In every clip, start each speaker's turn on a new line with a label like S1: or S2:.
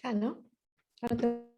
S1: Ya, ¿no? Ya no te-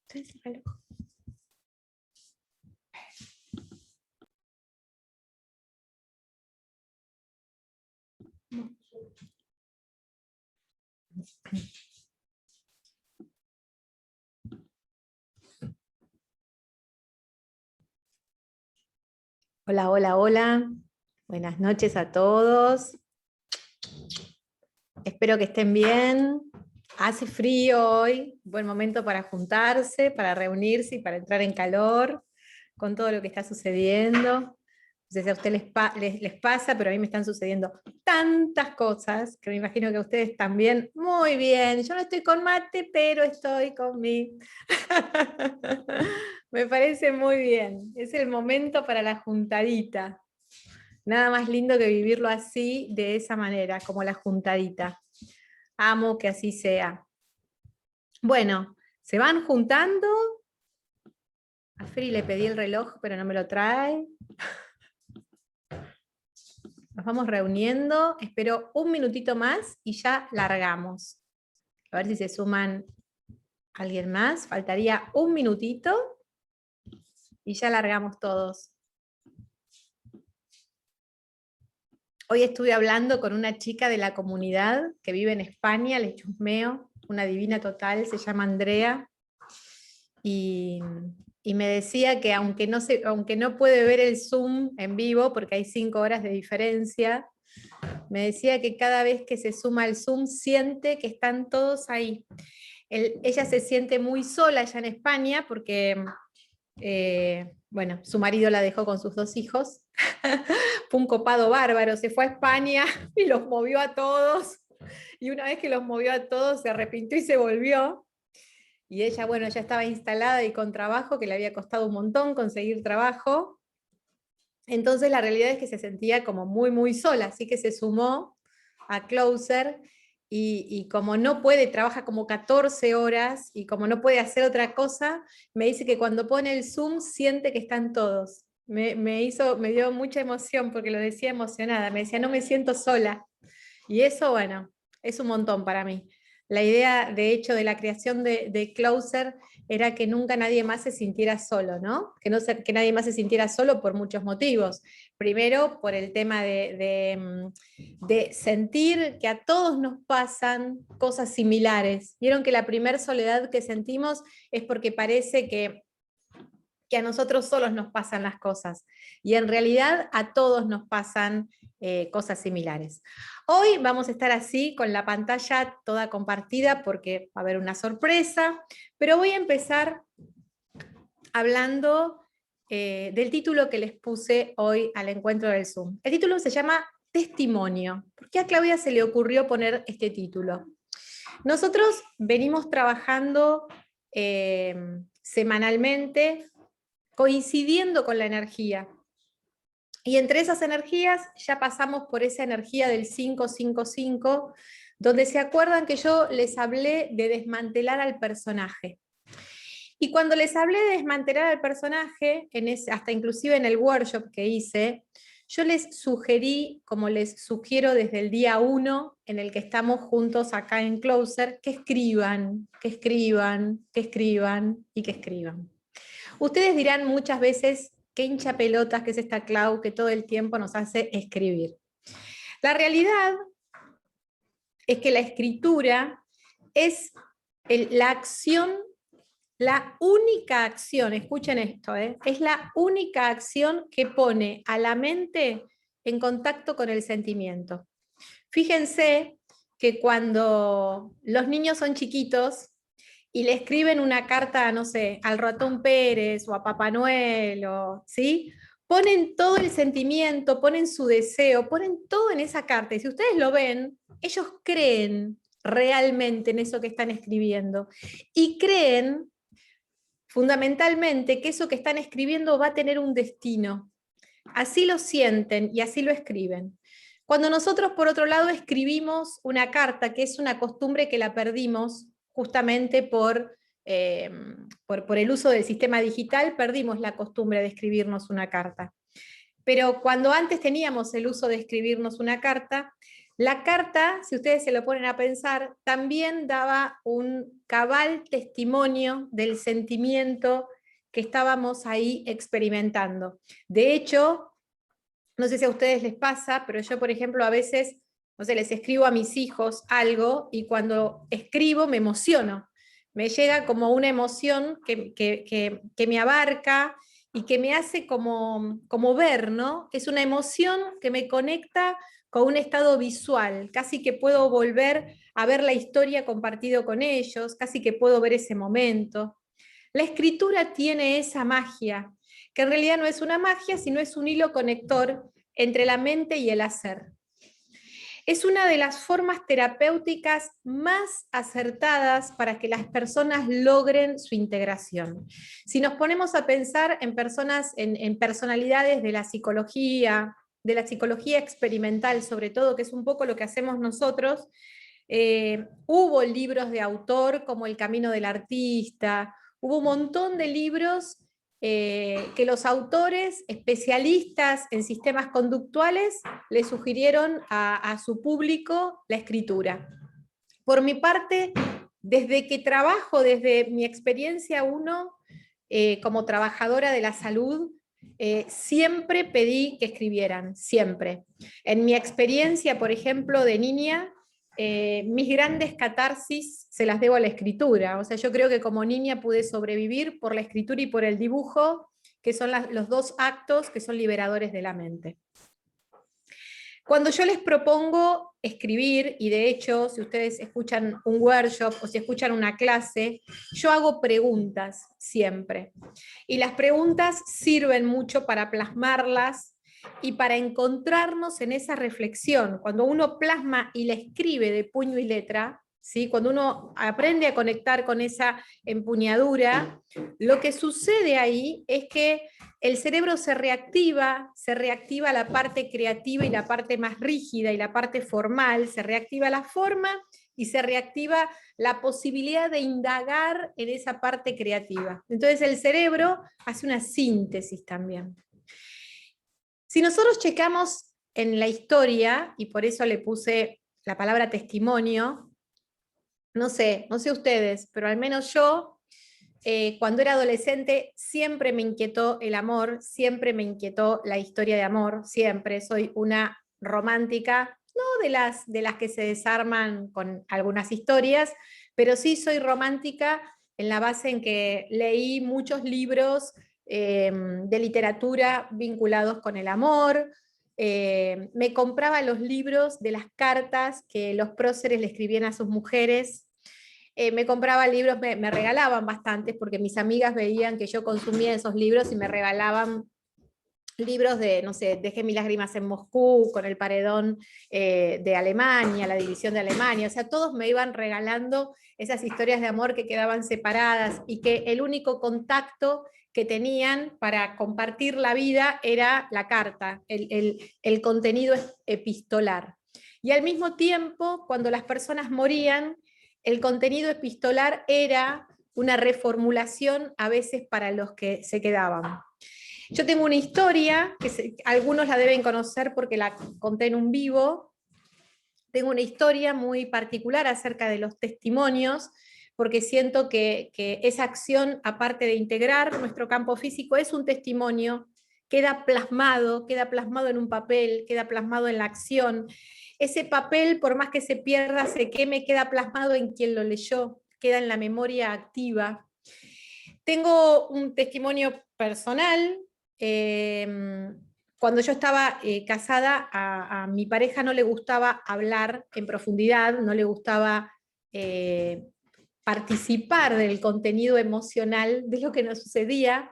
S1: Sí, sí, reloj. Hola, hola, hola. Buenas noches a todos. Espero que estén bien. Hace frío hoy, buen momento para juntarse, para reunirse y para entrar en calor con todo lo que está sucediendo. No sé si a ustedes les pasa, pero a mí me están sucediendo tantas cosas que me imagino que a ustedes también. Muy bien, yo no estoy con mate, pero estoy con mi... Me parece muy bien. Es el momento para la juntadita. Nada más lindo que vivirlo así, de esa manera, como la juntadita. Amo que así sea. Bueno, se van juntando. A Fri le pedí el reloj, pero no me lo trae. Nos vamos reuniendo. Espero un minutito más y ya largamos. A ver si se suman alguien más. Faltaría un minutito y ya largamos todos. Hoy estuve hablando con una chica de la comunidad que vive en España, le chusmeo, una divina total, se llama Andrea, y, y me decía que aunque no puede ver el Zoom en vivo, porque hay 5 horas de diferencia, me decía que cada vez que se suma al Zoom siente que están todos ahí. Ella se siente muy sola allá en España porque, bueno, su marido la dejó con sus 2 hijos. Fue un copado bárbaro, se fue a España y los movió a todos. Y una vez que los movió a todos, se arrepintió y se volvió. Y ella, bueno, ya estaba instalada y con trabajo, que le había costado un montón conseguir trabajo. Entonces la realidad es que se sentía como muy, muy sola, así que se sumó a Closer y como no puede, trabaja como 14 horas y como no puede hacer otra cosa, me dice que cuando pone el Zoom siente que están todos. Me dio mucha emoción porque lo decía emocionada, me decía, no me siento sola. Y eso, bueno, es un montón para mí. La idea, de hecho, de la creación de Closer era que nunca nadie más se sintiera solo, ¿no? Que nadie más se sintiera solo por muchos motivos. Primero, por el tema de sentir que a todos nos pasan cosas similares. Vieron que la primer soledad que sentimos es porque parece que a nosotros solos nos pasan las cosas y en realidad a todos nos pasan cosas similares. Hoy vamos a estar así con la pantalla toda compartida porque va a haber una sorpresa, pero voy a empezar hablando del título que les puse hoy al encuentro del Zoom. El título se llama Testimonio. ¿Por qué a Claudia se le ocurrió poner este título? Nosotros venimos trabajando semanalmente coincidiendo con la energía. Y entre esas energías ya pasamos por esa energía del 555, donde se acuerdan que yo les hablé de desmantelar al personaje. Y cuando les hablé de desmantelar al personaje, hasta inclusive en el workshop que hice, yo les sugerí, como les sugiero desde el día 1 en el que estamos juntos acá en Closer, que escriban, que escriban, que escriban y que escriban. Ustedes dirán muchas veces, qué hincha pelotas que es esta Clau que todo el tiempo nos hace escribir. La realidad es que la escritura es la acción, la única acción, escuchen esto, es la única acción que pone a la mente en contacto con el sentimiento. Fíjense que cuando los niños son chiquitos y le escriben una carta, no sé, al ratón Pérez o a Papá Noel, ¿sí? Ponen todo el sentimiento, ponen su deseo, ponen todo en esa carta. Y si ustedes lo ven, ellos creen realmente en eso que están escribiendo. Y creen fundamentalmente que eso que están escribiendo va a tener un destino. Así lo sienten y así lo escriben. Cuando nosotros, por otro lado, escribimos una carta, que es una costumbre que la perdimos justamente por el uso del sistema digital, perdimos la costumbre de escribirnos una carta. Pero cuando antes teníamos el uso de escribirnos una carta, la carta, si ustedes se lo ponen a pensar, también daba un cabal testimonio del sentimiento que estábamos ahí experimentando. De hecho, no sé si a ustedes les pasa, pero yo, por ejemplo, a veces, no sé, les escribo a mis hijos algo y cuando escribo me emociono. Me llega como una emoción que me abarca y que me hace como ver, ¿no? Es una emoción que me conecta con un estado visual, casi que puedo volver a ver la historia compartido con ellos, casi que puedo ver ese momento. La escritura tiene esa magia, que en realidad no es una magia, sino es un hilo conector entre la mente y el hacer. Es una de las formas terapéuticas más acertadas para que las personas logren su integración. Si nos ponemos a pensar en personas, en personalidades de la psicología experimental sobre todo, que es un poco lo que hacemos nosotros, hubo libros de autor como El Camino del Artista, hubo un montón de libros que los autores especialistas en sistemas conductuales le sugirieron a su público la escritura. Por mi parte, desde que trabajo, desde mi experiencia como trabajadora de la salud, siempre pedí que escribieran, siempre. En mi experiencia, por ejemplo, de niña, mis grandes catarsis se las debo a la escritura. O sea, yo creo que como niña pude sobrevivir por la escritura y por el dibujo, que son los dos actos que son liberadores de la mente. Cuando yo les propongo escribir, y de hecho, si ustedes escuchan un workshop o si escuchan una clase, yo hago preguntas siempre. Y las preguntas sirven mucho para plasmarlas y para encontrarnos en esa reflexión. Cuando uno plasma y la escribe de puño y letra, ¿sí? Cuando uno aprende a conectar con esa empuñadura, lo que sucede ahí es que el cerebro se reactiva la parte creativa y la parte más rígida y la parte formal, se reactiva la forma y se reactiva la posibilidad de indagar en esa parte creativa. Entonces el cerebro hace una síntesis también. Si nosotros checamos en la historia, y por eso le puse la palabra testimonio, no sé ustedes, pero al menos yo, cuando era adolescente siempre me inquietó el amor, siempre me inquietó la historia de amor, siempre. Soy una romántica, no de las que se desarman con algunas historias, pero sí soy romántica en la base en que leí muchos libros de literatura vinculados con el amor. Me compraba los libros de las cartas que los próceres le escribían a sus mujeres. Me compraba libros, me regalaban bastantes, porque mis amigas veían que yo consumía esos libros y me regalaban libros de, no sé, Dejé mis lágrimas en Moscú, con el paredón de Alemania, la división de Alemania. O sea, todos me iban regalando esas historias de amor que quedaban separadas y que el único contacto que tenían para compartir la vida era la carta, el contenido epistolar. Y al mismo tiempo, cuando las personas morían, el contenido epistolar era una reformulación a veces para los que se quedaban. Yo tengo una historia, que algunos la deben conocer porque la conté en un vivo. Tengo una historia muy particular acerca de los testimonios, porque siento que esa acción, aparte de integrar nuestro campo físico, es un testimonio, queda plasmado en un papel, queda plasmado en la acción. Ese papel, por más que se pierda, se queme, queda plasmado en quien lo leyó, queda en la memoria activa. Tengo un testimonio personal. Cuando yo estaba casada, a mi pareja no le gustaba hablar en profundidad, no le gustaba participar del contenido emocional de lo que nos sucedía.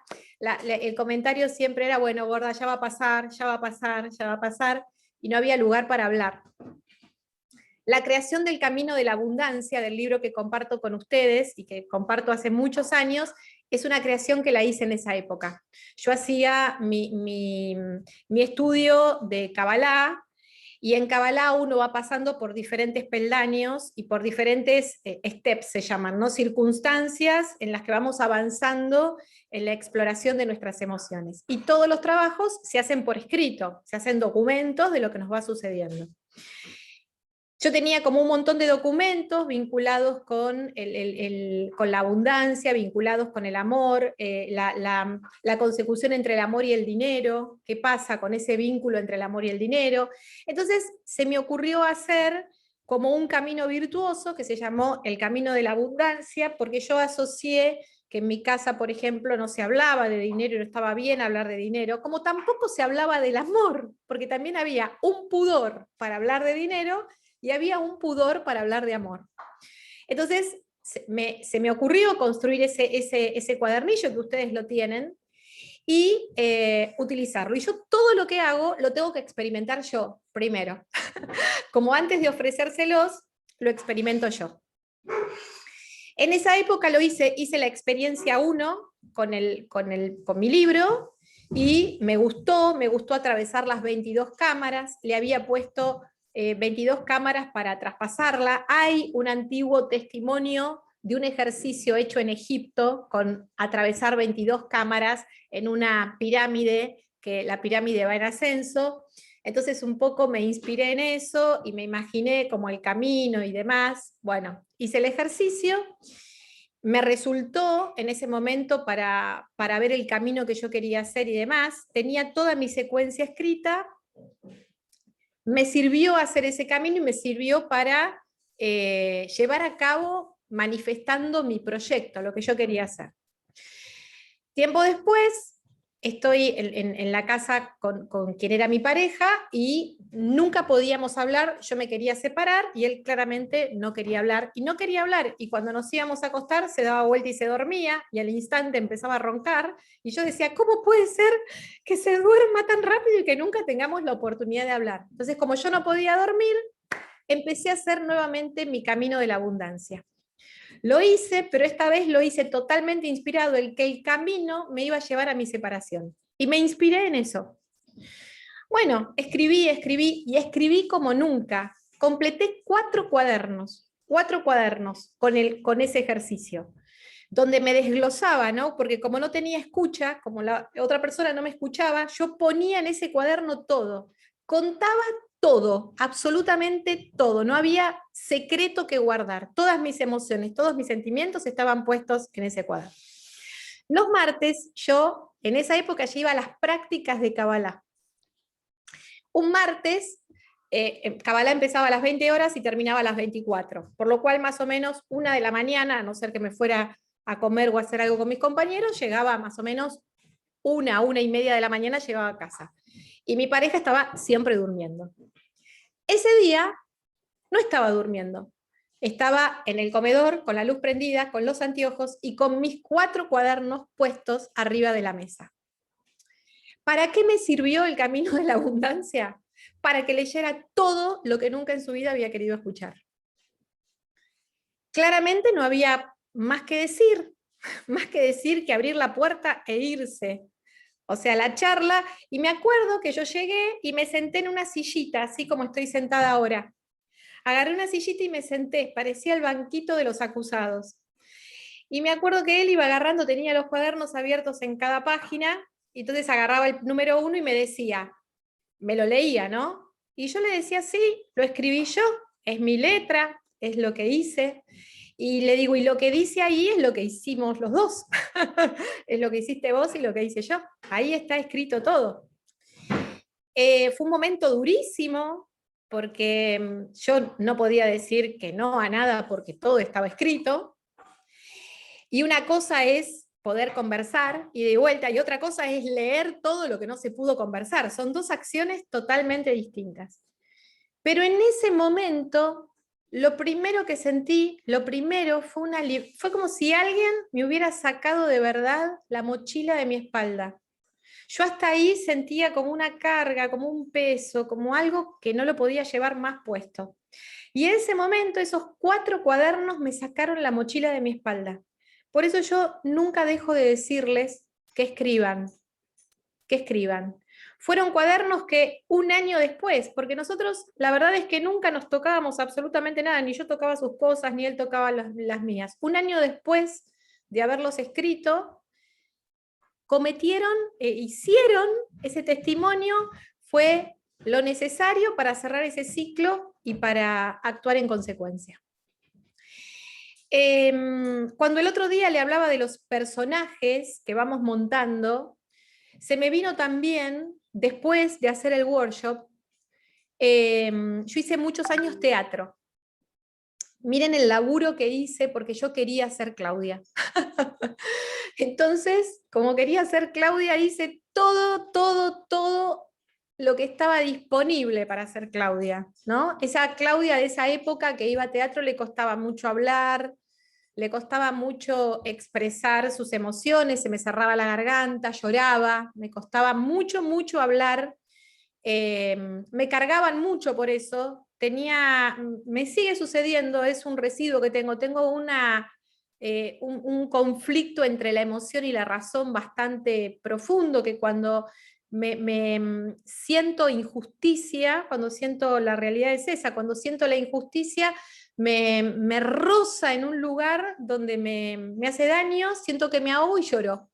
S1: El comentario siempre era, bueno, gorda, ya va a pasar, ya va a pasar, ya va a pasar, y no había lugar para hablar. La creación del Camino de la Abundancia, del libro que comparto con ustedes y que comparto hace muchos años, es una creación que la hice en esa época. Yo hacía mi estudio de Kabbalah, y en Kabbalah uno va pasando por diferentes peldaños y por diferentes steps, se llaman, ¿no? Circunstancias en las que vamos avanzando en la exploración de nuestras emociones. Y todos los trabajos se hacen por escrito, se hacen documentos de lo que nos va sucediendo. Yo tenía como un montón de documentos vinculados con la abundancia, vinculados con el amor, la consecución entre el amor y el dinero, qué pasa con ese vínculo entre el amor y el dinero. Entonces se me ocurrió hacer como un camino virtuoso que se llamó el Camino de la Abundancia, porque yo asocié que en mi casa, por ejemplo, no se hablaba de dinero y no estaba bien hablar de dinero, como tampoco se hablaba del amor, porque también había un pudor para hablar de dinero y había un pudor para hablar de amor. Entonces se me ocurrió construir ese cuadernillo que ustedes lo tienen y utilizarlo. Y yo todo lo que hago lo tengo que experimentar yo primero. Como antes de ofrecérselos, lo experimento yo. En esa época hice la experiencia 1 con mi libro, y me gustó atravesar las 22 cámaras, le había puesto 22 cámaras para traspasarla. Hay un antiguo testimonio de un ejercicio hecho en Egipto con atravesar 22 cámaras en una pirámide, que la pirámide va en ascenso. Entonces un poco me inspiré en eso y me imaginé como el camino y demás. Bueno, hice el ejercicio. Me resultó en ese momento para ver el camino que yo quería hacer y demás. Tenía toda mi secuencia escrita. Me sirvió hacer ese camino y me sirvió para llevar a cabo manifestando mi proyecto, lo que yo quería hacer. Tiempo después, estoy en la casa con quien era mi pareja y nunca podíamos hablar. Yo me quería separar y él claramente no quería hablar, y cuando nos íbamos a acostar se daba vuelta y se dormía, y al instante empezaba a roncar, y yo decía, ¿cómo puede ser que se duerma tan rápido y que nunca tengamos la oportunidad de hablar? Entonces, como yo no podía dormir, empecé a hacer nuevamente mi camino de la abundancia. Lo hice, pero esta vez lo hice totalmente inspirado en que el camino me iba a llevar a mi separación. Y me inspiré en eso. Bueno, escribí como nunca. Completé 4 cuadernos con ese ejercicio, donde me desglosaba, ¿no? Porque como no tenía escucha, como la otra persona no me escuchaba, yo ponía en ese cuaderno todo. Contaba todo, absolutamente todo. No había secreto que guardar. Todas mis emociones, todos mis sentimientos estaban puestos en ese cuaderno. Los martes, yo en esa época ya iba a las prácticas de Kabbalah. Un martes, Kabbalah empezaba a las 20 horas y terminaba a las 24, por lo cual más o menos 1 de la mañana, a no ser que me fuera a comer o a hacer algo con mis compañeros, llegaba más o menos 1:30 de la mañana, llegaba a casa. Y mi pareja estaba siempre durmiendo. Ese día no estaba durmiendo. Estaba en el comedor con la luz prendida, con los anteojos y con mis 4 cuadernos puestos arriba de la mesa. ¿Para qué me sirvió el camino de la abundancia? Para que leyera todo lo que nunca en su vida había querido escuchar. Claramente no había más que decir. más que decir que abrir la puerta e irse. O sea, la charla, y me acuerdo que yo llegué y me senté en una sillita, así como estoy sentada ahora. Agarré una sillita y me senté, parecía el banquito de los acusados. Y me acuerdo que él iba agarrando, tenía los cuadernos abiertos en cada página, y entonces agarraba el número 1 y me decía, me lo leía, ¿no? Y yo le decía, sí, lo escribí yo, es mi letra, es lo que hice. Y le digo, y lo que dice ahí es lo que hicimos los dos. Es lo que hiciste vos y lo que hice yo. Ahí está escrito todo. Fue un momento durísimo, porque yo no podía decir que no a nada porque todo estaba escrito. Y una cosa es poder conversar y de vuelta, y otra cosa es leer todo lo que no se pudo conversar. Son dos acciones totalmente distintas. Pero en ese momento, lo primero que sentí, lo primero fue como si alguien me hubiera sacado de verdad la mochila de mi espalda. Yo hasta ahí sentía como una carga, como un peso, como algo que no lo podía llevar más puesto. Y en ese momento esos 4 cuadernos me sacaron la mochila de mi espalda. Por eso yo nunca dejo de decirles que escriban, que escriban. Fueron cuadernos que un año después, porque nosotros la verdad es que nunca nos tocábamos absolutamente nada, ni yo tocaba sus cosas, ni él tocaba las mías. Un año después de haberlos escrito, cometieron, hicieron ese testimonio, fue lo necesario para cerrar ese ciclo y para actuar en consecuencia. Cuando el otro día le hablaba de los personajes que vamos montando, se me vino también, después de hacer el workshop, yo hice muchos años teatro. Miren el laburo que hice porque yo quería ser Claudia. Entonces, como quería ser Claudia, hice todo lo que estaba disponible para ser Claudia, ¿no? Esa Claudia de esa época que iba a teatro le costaba mucho hablar, le costaba mucho expresar sus emociones, se me cerraba la garganta, lloraba, me costaba mucho hablar, me cargaban mucho por eso, me sigue sucediendo, es un residuo que tengo un conflicto entre la emoción y la razón bastante profundo, que cuando me siento injusticia, cuando siento la realidad es esa, cuando siento la injusticia, me roza en un lugar donde me hace daño, siento que me ahogo y lloro.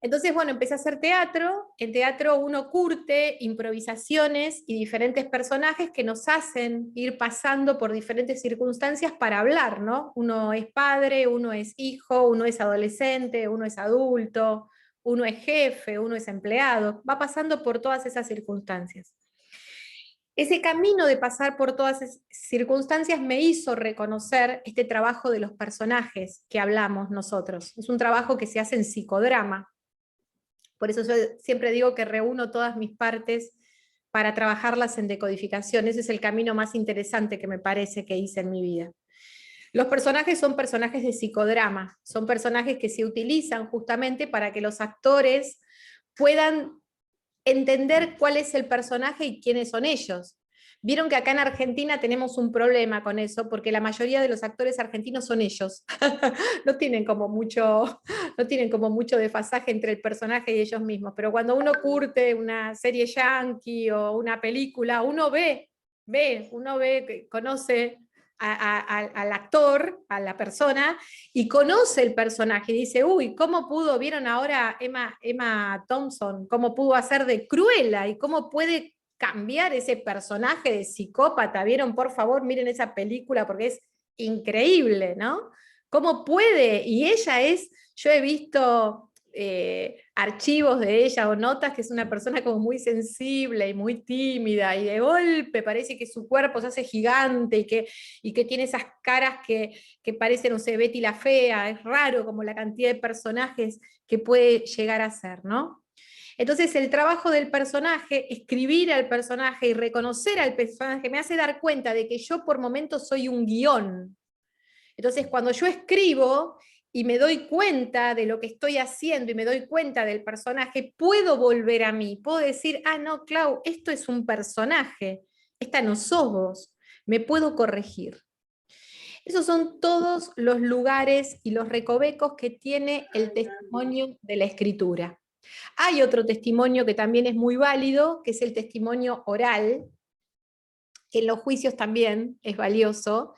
S1: Entonces, bueno, empecé a hacer teatro. En teatro uno curte improvisaciones y diferentes personajes que nos hacen ir pasando por diferentes circunstancias para hablar, ¿no? Uno es padre, uno es hijo, uno es adolescente, uno es adulto, uno es jefe, uno es empleado. Va pasando por todas esas circunstancias. Ese camino de pasar por todas esas circunstancias me hizo reconocer este trabajo de los personajes que hablamos nosotros. Es un trabajo que se hace en psicodrama. Por eso yo siempre digo que reúno todas mis partes para trabajarlas en decodificación. Ese es el camino más interesante que me parece que hice en mi vida. Los personajes son personajes de psicodrama, son personajes que se utilizan justamente para que los actores puedan entender cuál es el personaje y quiénes son ellos. Vieron que acá en Argentina tenemos un problema con eso, porque la mayoría de los actores argentinos son ellos. no tienen como mucho desfasaje entre el personaje y ellos mismos. Pero cuando uno curte una serie yankee o una película, uno ve, conoce al actor, a la persona, y conoce el personaje, y dice, uy, ¿cómo pudo, vieron ahora Emma Thompson, cómo pudo hacer de Cruella, y cómo puede cambiar ese personaje de psicópata? ¿Vieron? Por favor, miren esa película porque es increíble, ¿no? ¿Cómo puede? Y ella yo he visto archivos de ella o notas que es una persona como muy sensible y muy tímida, y de golpe parece que su cuerpo se hace gigante y que tiene esas caras que parecen, no sé, Betty la Fea. Es raro como la cantidad de personajes que puede llegar a ser, ¿no? Entonces el trabajo del personaje, escribir al personaje y reconocer al personaje, me hace dar cuenta de que yo por momentos soy un guión. Entonces cuando yo escribo y me doy cuenta de lo que estoy haciendo y me doy cuenta del personaje, puedo volver a mí, puedo decir, ah, no, Clau, esto es un personaje, esta no sos vos, me puedo corregir. Esos son todos los lugares y los recovecos que tiene el testimonio de la escritura. Hay otro testimonio que también es muy válido, que es el testimonio oral, que en los juicios también es valioso,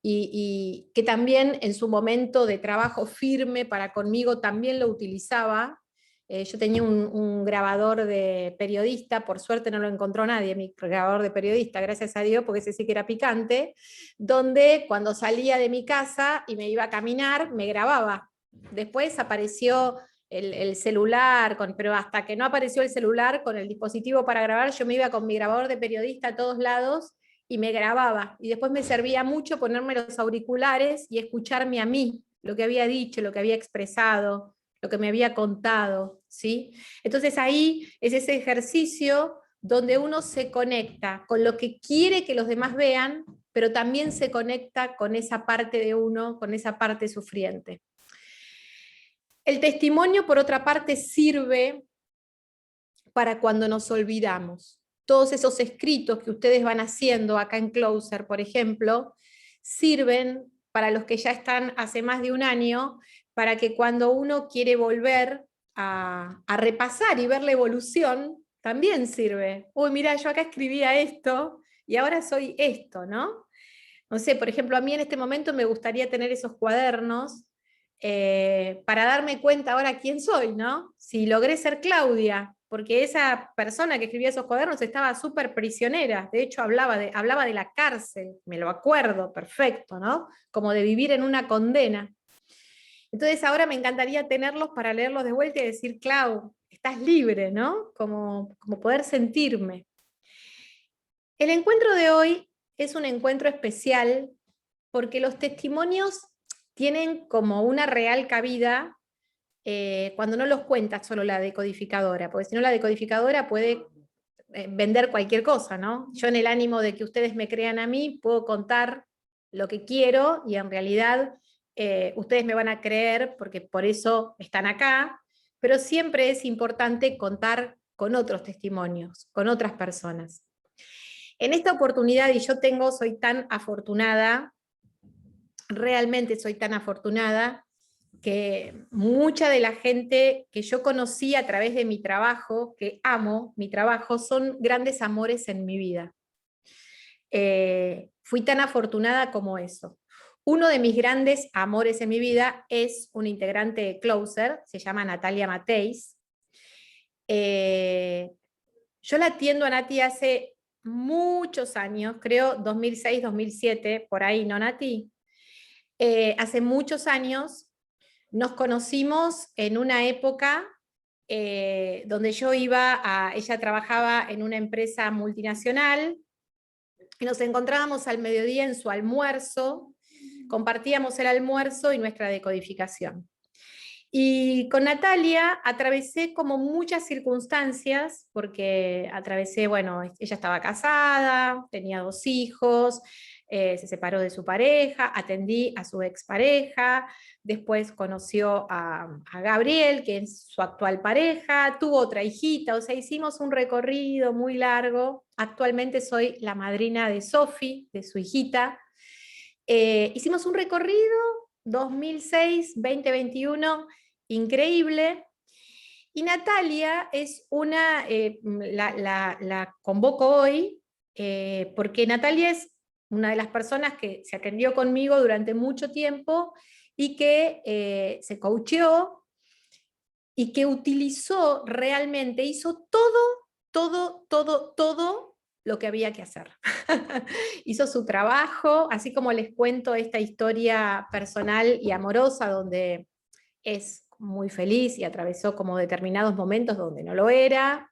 S1: y que también en su momento de trabajo firme para conmigo también lo utilizaba. Yo tenía un grabador de periodista, por suerte no lo encontró nadie, mi grabador de periodista, gracias a Dios, porque ese sí que era picante, donde cuando salía de mi casa y me iba a caminar, me grababa. Después apareció el celular, pero hasta que no apareció el celular con el dispositivo para grabar, yo me iba con mi grabador de periodista a todos lados y me grababa. Y después me servía mucho ponerme los auriculares y escucharme a mí, lo que había dicho, lo que había expresado, lo que me había contado, ¿sí? Entonces ahí es ese ejercicio donde uno se conecta con lo que quiere que los demás vean, pero también se conecta con esa parte de uno, con esa parte sufriente. El testimonio, por otra parte, sirve para cuando nos olvidamos. Todos esos escritos que ustedes van haciendo acá en Closer, por ejemplo, sirven para los que ya están hace más de un año, para que cuando uno quiere volver a repasar y ver la evolución, también sirve. Uy, mira, yo acá escribía esto y ahora soy esto, ¿no? No sé, por ejemplo, a mí en este momento me gustaría tener esos cuadernos para darme cuenta ahora quién soy, ¿no? Si logré ser Claudia, porque esa persona que escribía esos cuadernos estaba súper prisionera, de hecho hablaba de la cárcel, me lo acuerdo perfecto, ¿no? Como de vivir en una condena. Entonces ahora me encantaría tenerlos para leerlos de vuelta y decir, Clau, estás libre, ¿no? Como poder sentirme. El encuentro de hoy es un encuentro especial porque los testimonios tienen como una real cabida cuando no los cuenta solo la decodificadora, porque si no la decodificadora puede vender cualquier cosa, ¿no? Yo en el ánimo de que ustedes me crean a mí, puedo contar lo que quiero y en realidad ustedes me van a creer porque por eso están acá, pero siempre es importante contar con otros testimonios, con otras personas. En esta oportunidad, y soy tan afortunada, realmente soy tan afortunada, que mucha de la gente que yo conocí a través de mi trabajo, que amo mi trabajo, son grandes amores en mi vida. Fui tan afortunada como eso. Uno de mis grandes amores en mi vida es un integrante de Closer, se llama Natalia Mateis. Yo la atiendo a Nati hace muchos años, creo 2006, 2007, por ahí, ¿no, Nati? Hace muchos años nos conocimos en una época donde ella trabajaba en una empresa multinacional, y nos encontrábamos al mediodía en su almuerzo, compartíamos el almuerzo y nuestra decodificación. Y con Natalia atravesé como muchas circunstancias, porque atravesé, bueno, ella estaba casada, tenía 2 hijos, se separó de su pareja, atendí a su expareja, después conoció a Gabriel, que es su actual pareja, tuvo otra hijita, o sea, hicimos un recorrido muy largo. Actualmente soy la madrina de Sofi, de su hijita. Hicimos un recorrido 2006-2021 increíble. Y Natalia es la convoco hoy porque Natalia es una de las personas que se atendió conmigo durante mucho tiempo y que se coacheó y que utilizó realmente, hizo todo lo que había que hacer. Hizo su trabajo, así como les cuento esta historia personal y amorosa donde es muy feliz y atravesó como determinados momentos donde no lo era.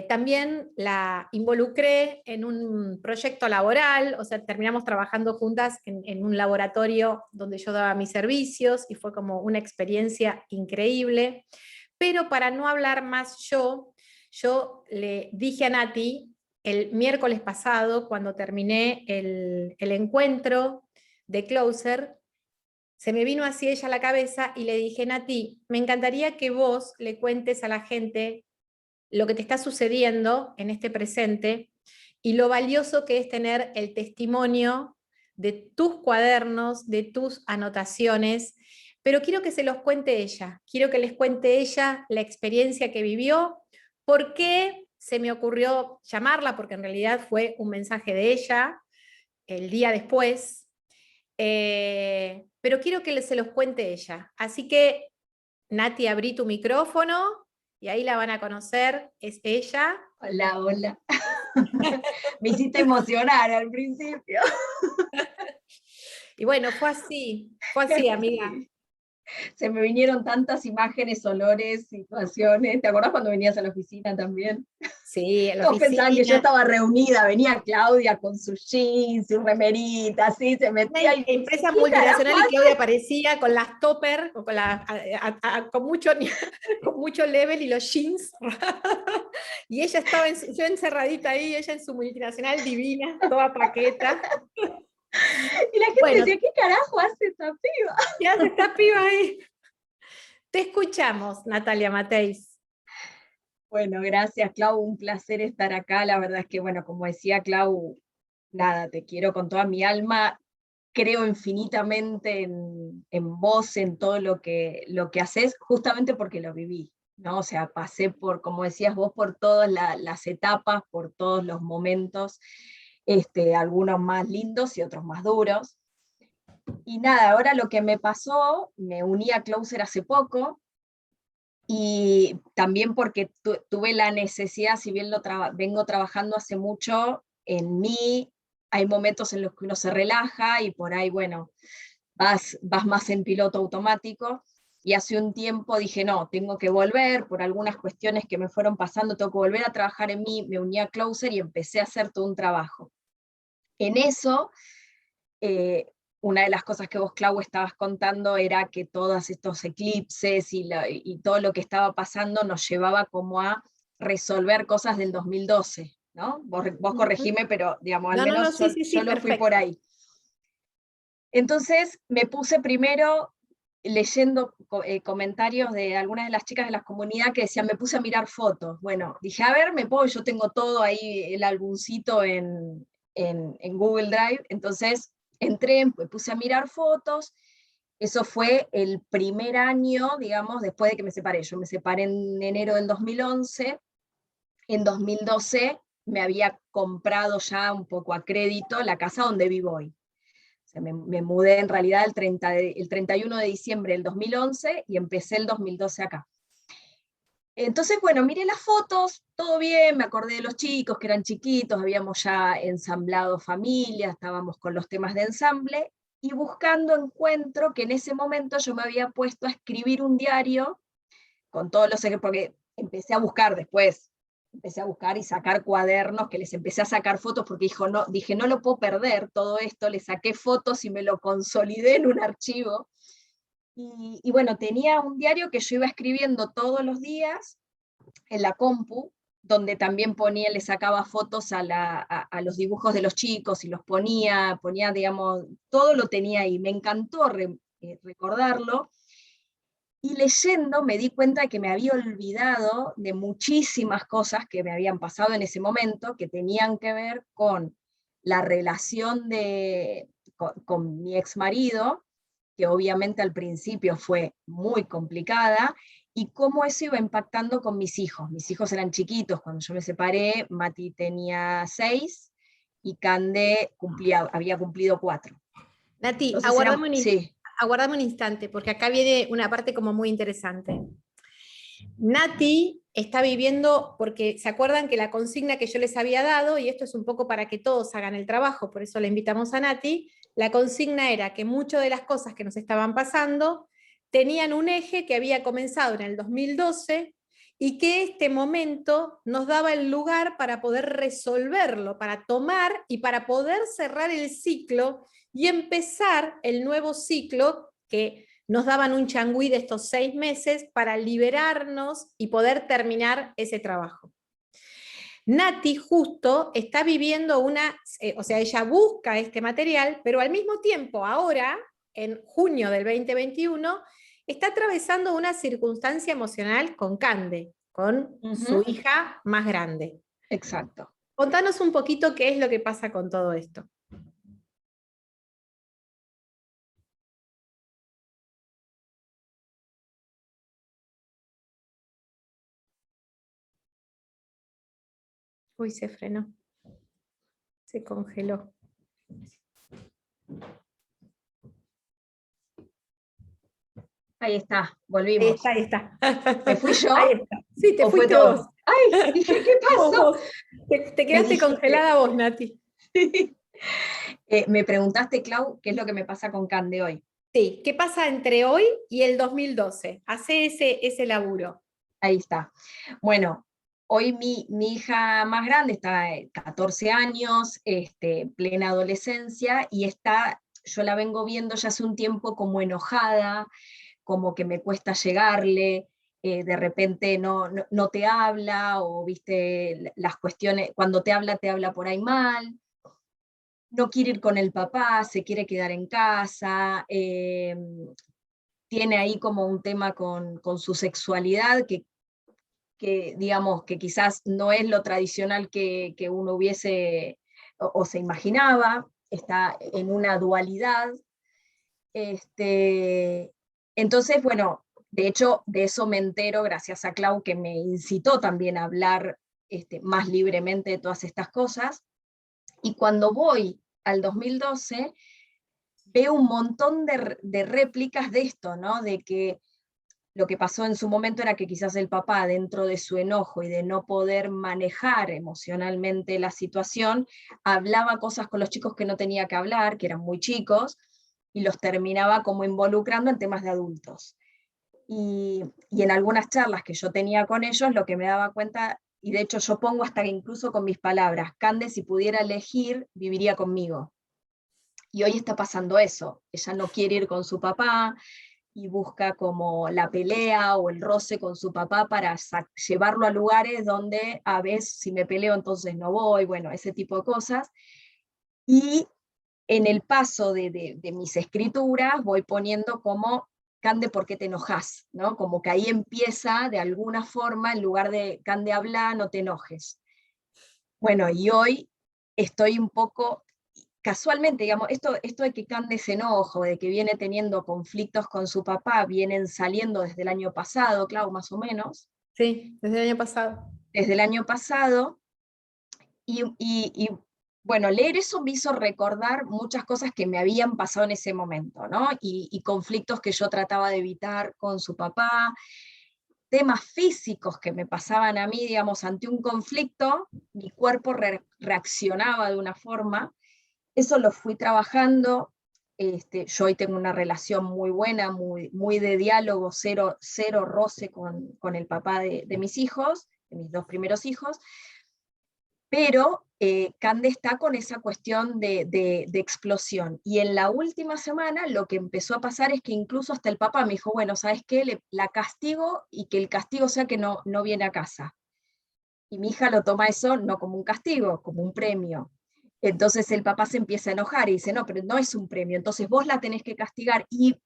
S1: También la involucré en un proyecto laboral, o sea, terminamos trabajando juntas en un laboratorio donde yo daba mis servicios y fue como una experiencia increíble. Pero para no hablar más yo le dije a Nati el miércoles pasado, cuando terminé el encuentro de Closer, se me vino así ella a la cabeza y le dije, Nati, me encantaría que vos le cuentes a la gente lo que te está sucediendo en este presente y lo valioso que es tener el testimonio de tus cuadernos, de tus anotaciones, pero quiero que se los cuente ella, quiero que les cuente ella la experiencia que vivió, por qué se me ocurrió llamarla, porque en realidad fue un mensaje de ella el día después, pero quiero que se los cuente ella. Así que, Nati, abrí tu micrófono y ahí la van a conocer, es ella.
S2: Hola, hola. Me hiciste emocionar al principio.
S1: Y bueno, fue así, amiga.
S2: Sí. Se me vinieron tantas imágenes, olores, situaciones. ¿Te acordás cuando venías a la oficina también?
S1: Sí, en la
S2: Todos pensaban que yo
S1: oficina.
S2: estaba reunida, venía Claudia con sus jeans, su remerita, así, se
S1: Una
S2: metía y dice,
S1: empresa
S2: ¿qué carajo
S1: multinacional y
S2: hace?
S1: Claudia aparecía con las topper, o con, con, mucho, con mucho level y los jeans. Y ella estaba, yo encerradita ahí, ella en su multinacional divina, toda paqueta.
S2: Y la gente
S1: Bueno,
S2: decía, ¿qué carajo hace esta piba?
S1: ¿qué hace esta piba ahí? Te escuchamos, Natalia Mateis.
S2: Bueno, gracias, Clau, un placer estar acá. La verdad es que, bueno, como decía Clau, nada, te quiero con toda mi alma. Creo infinitamente en vos, en todo lo que haces, justamente porque lo viví, ¿no? O sea, pasé por, como decías vos, por todas las etapas, por todos los momentos, algunos más lindos y otros más duros. Y nada, ahora lo que me pasó, me uní a Closer hace poco, y también porque tuve la necesidad, si bien vengo trabajando hace mucho, en mí hay momentos en los que uno se relaja y por ahí, bueno, vas más en piloto automático, y hace un tiempo dije, no, tengo que volver, por algunas cuestiones que me fueron pasando, tengo que volver a trabajar en mí, me uní a Closer y empecé a hacer todo un trabajo. En eso, eh, una de las cosas que vos, Clau, estabas contando era que todos estos eclipses y todo lo que estaba pasando nos llevaba como a resolver cosas del 2012, ¿no? Vos corregime, pero digamos, al
S1: No, no, no,
S2: menos
S1: sí, sí,
S2: yo
S1: sí,
S2: lo fui por
S1: perfecto.
S2: ahí. Entonces me puse primero leyendo comentarios de algunas de las chicas de la comunidad que decían, me puse a mirar fotos. Bueno, dije, a ver, yo tengo todo ahí, el álbumcito en Google Drive, entonces entré, me puse a mirar fotos. Eso fue el primer año, digamos, después de que me separé. Yo me separé en enero del 2011, en 2012 me había comprado ya un poco a crédito la casa donde vivo hoy. O sea, me mudé en realidad el 31 de diciembre del 2011 y empecé el 2012 acá. Entonces, bueno, miré las fotos, todo bien, me acordé de los chicos que eran chiquitos, habíamos ya ensamblado familia, estábamos con los temas de ensamble, y buscando encuentro que en ese momento yo me había puesto a escribir un diario con todos los, porque empecé a buscar después, empecé a buscar y sacar cuadernos, que les empecé a sacar fotos porque dije, no lo puedo perder todo esto, le saqué fotos y me lo consolidé en un archivo. Y bueno, tenía un diario que yo iba escribiendo todos los días en la compu, donde también le sacaba fotos a los dibujos de los chicos y los ponía, digamos, todo lo tenía ahí. Me encantó recordarlo. Y leyendo me di cuenta de que me había olvidado de muchísimas cosas que me habían pasado en ese momento, que tenían que ver con la relación con mi ex marido, que obviamente al principio fue muy complicada, y cómo eso iba impactando con mis hijos. Mis hijos eran chiquitos cuando yo me separé, Mati tenía 6 y Cande había cumplido 4.
S1: Nati,
S2: Entonces eran, sí,
S1: aguardame un instante, porque acá viene una parte como muy interesante. Nati está viviendo, porque se acuerdan que la consigna que yo les había dado, y esto es un poco para que todos hagan el trabajo, por eso le invitamos a Nati, la consigna era que muchas de las cosas que nos estaban pasando tenían un eje que había comenzado en el 2012 y que este momento nos daba el lugar para poder resolverlo, para tomar y para poder cerrar el ciclo y empezar el nuevo ciclo que nos daban un changüí de estos 6 meses para liberarnos y poder terminar ese trabajo. Nati justo está viviendo o sea, ella busca este material, pero al mismo tiempo ahora, en junio del 2021, está atravesando una circunstancia emocional con Cande, con su hija más grande.
S2: exacto.
S1: Contanos un poquito qué es lo que pasa con todo esto. Uy, se frenó. Se congeló.
S2: Ahí está,
S1: Ahí
S2: volvimos.
S1: está, ahí está.
S2: ¿Me fui
S1: Ahí
S2: yo
S1: está. Sí, te
S2: o fue
S1: fuiste vos.
S2: todo? ¡Ay! Dije, ¿qué
S1: Vos,
S2: pasó?
S1: vos. Te
S2: Me
S1: quedaste
S2: dijiste,
S1: congelada vos, Nati.
S2: me preguntaste, Clau, qué es lo que me pasa con Cande hoy.
S1: Sí, ¿qué pasa entre hoy y el 2012? Hacé ese laburo.
S2: Ahí está. Bueno, hoy mi hija más grande está 14 años, plena adolescencia, y yo la vengo viendo ya hace un tiempo como enojada, como que me cuesta llegarle, de repente no te habla, o viste las cuestiones, cuando te habla por ahí mal, no quiere ir con el papá, se quiere quedar en casa, tiene ahí como un tema con su sexualidad que, digamos, que quizás no es lo tradicional que uno hubiese o se imaginaba, está en una dualidad. Entonces, bueno, de hecho, de eso me entero gracias a Clau, que me incitó también a hablar más libremente de todas estas cosas. Y cuando voy al 2012, veo un montón de réplicas de esto, ¿no? De que lo que pasó en su momento era que quizás el papá, dentro de su enojo y de no poder manejar emocionalmente la situación, hablaba cosas con los chicos que no tenía que hablar, que eran muy chicos, y los terminaba como involucrando en temas de adultos. Y en algunas charlas que yo tenía con ellos, lo que me daba cuenta, y de hecho yo pongo hasta que incluso con mis palabras, Cande, si pudiera elegir, viviría conmigo. Y hoy está pasando eso, ella no quiere ir con su papá, y busca como la pelea o el roce con su papá para llevarlo a lugares donde a veces si me peleo entonces no voy, bueno, ese tipo de cosas. Y en el paso de mis escrituras voy poniendo como, Cande, ¿por qué te enojas? ¿No? Como que ahí empieza de alguna forma, en lugar de Cande, habla, no te enojes. Bueno, y hoy estoy un poco casualmente, digamos, esto de que Cande se enojo, de que viene teniendo conflictos con su papá, vienen saliendo desde el año pasado, claro, más o menos,
S1: Sí, desde el año pasado.
S2: desde el año pasado, y bueno, leer eso me hizo recordar muchas cosas que me habían pasado en ese momento, ¿no? Y conflictos que yo trataba de evitar con su papá, temas físicos que me pasaban a mí, digamos, ante un conflicto, mi cuerpo reaccionaba de una forma. Eso lo fui trabajando. Yo hoy tengo una relación muy buena, muy de diálogo, cero roce con el papá de mis hijos, de mis dos primeros hijos, pero Cande está con esa cuestión de explosión. Y en la última semana lo que empezó a pasar es que incluso hasta el papá me dijo, bueno, ¿sabes qué? La castigo, y que el castigo sea que no viene a casa. Y mi hija lo toma eso no como un castigo, como un premio. Entonces el papá se empieza a enojar y dice, no, pero no es un premio, entonces vos la tenés que castigar. Y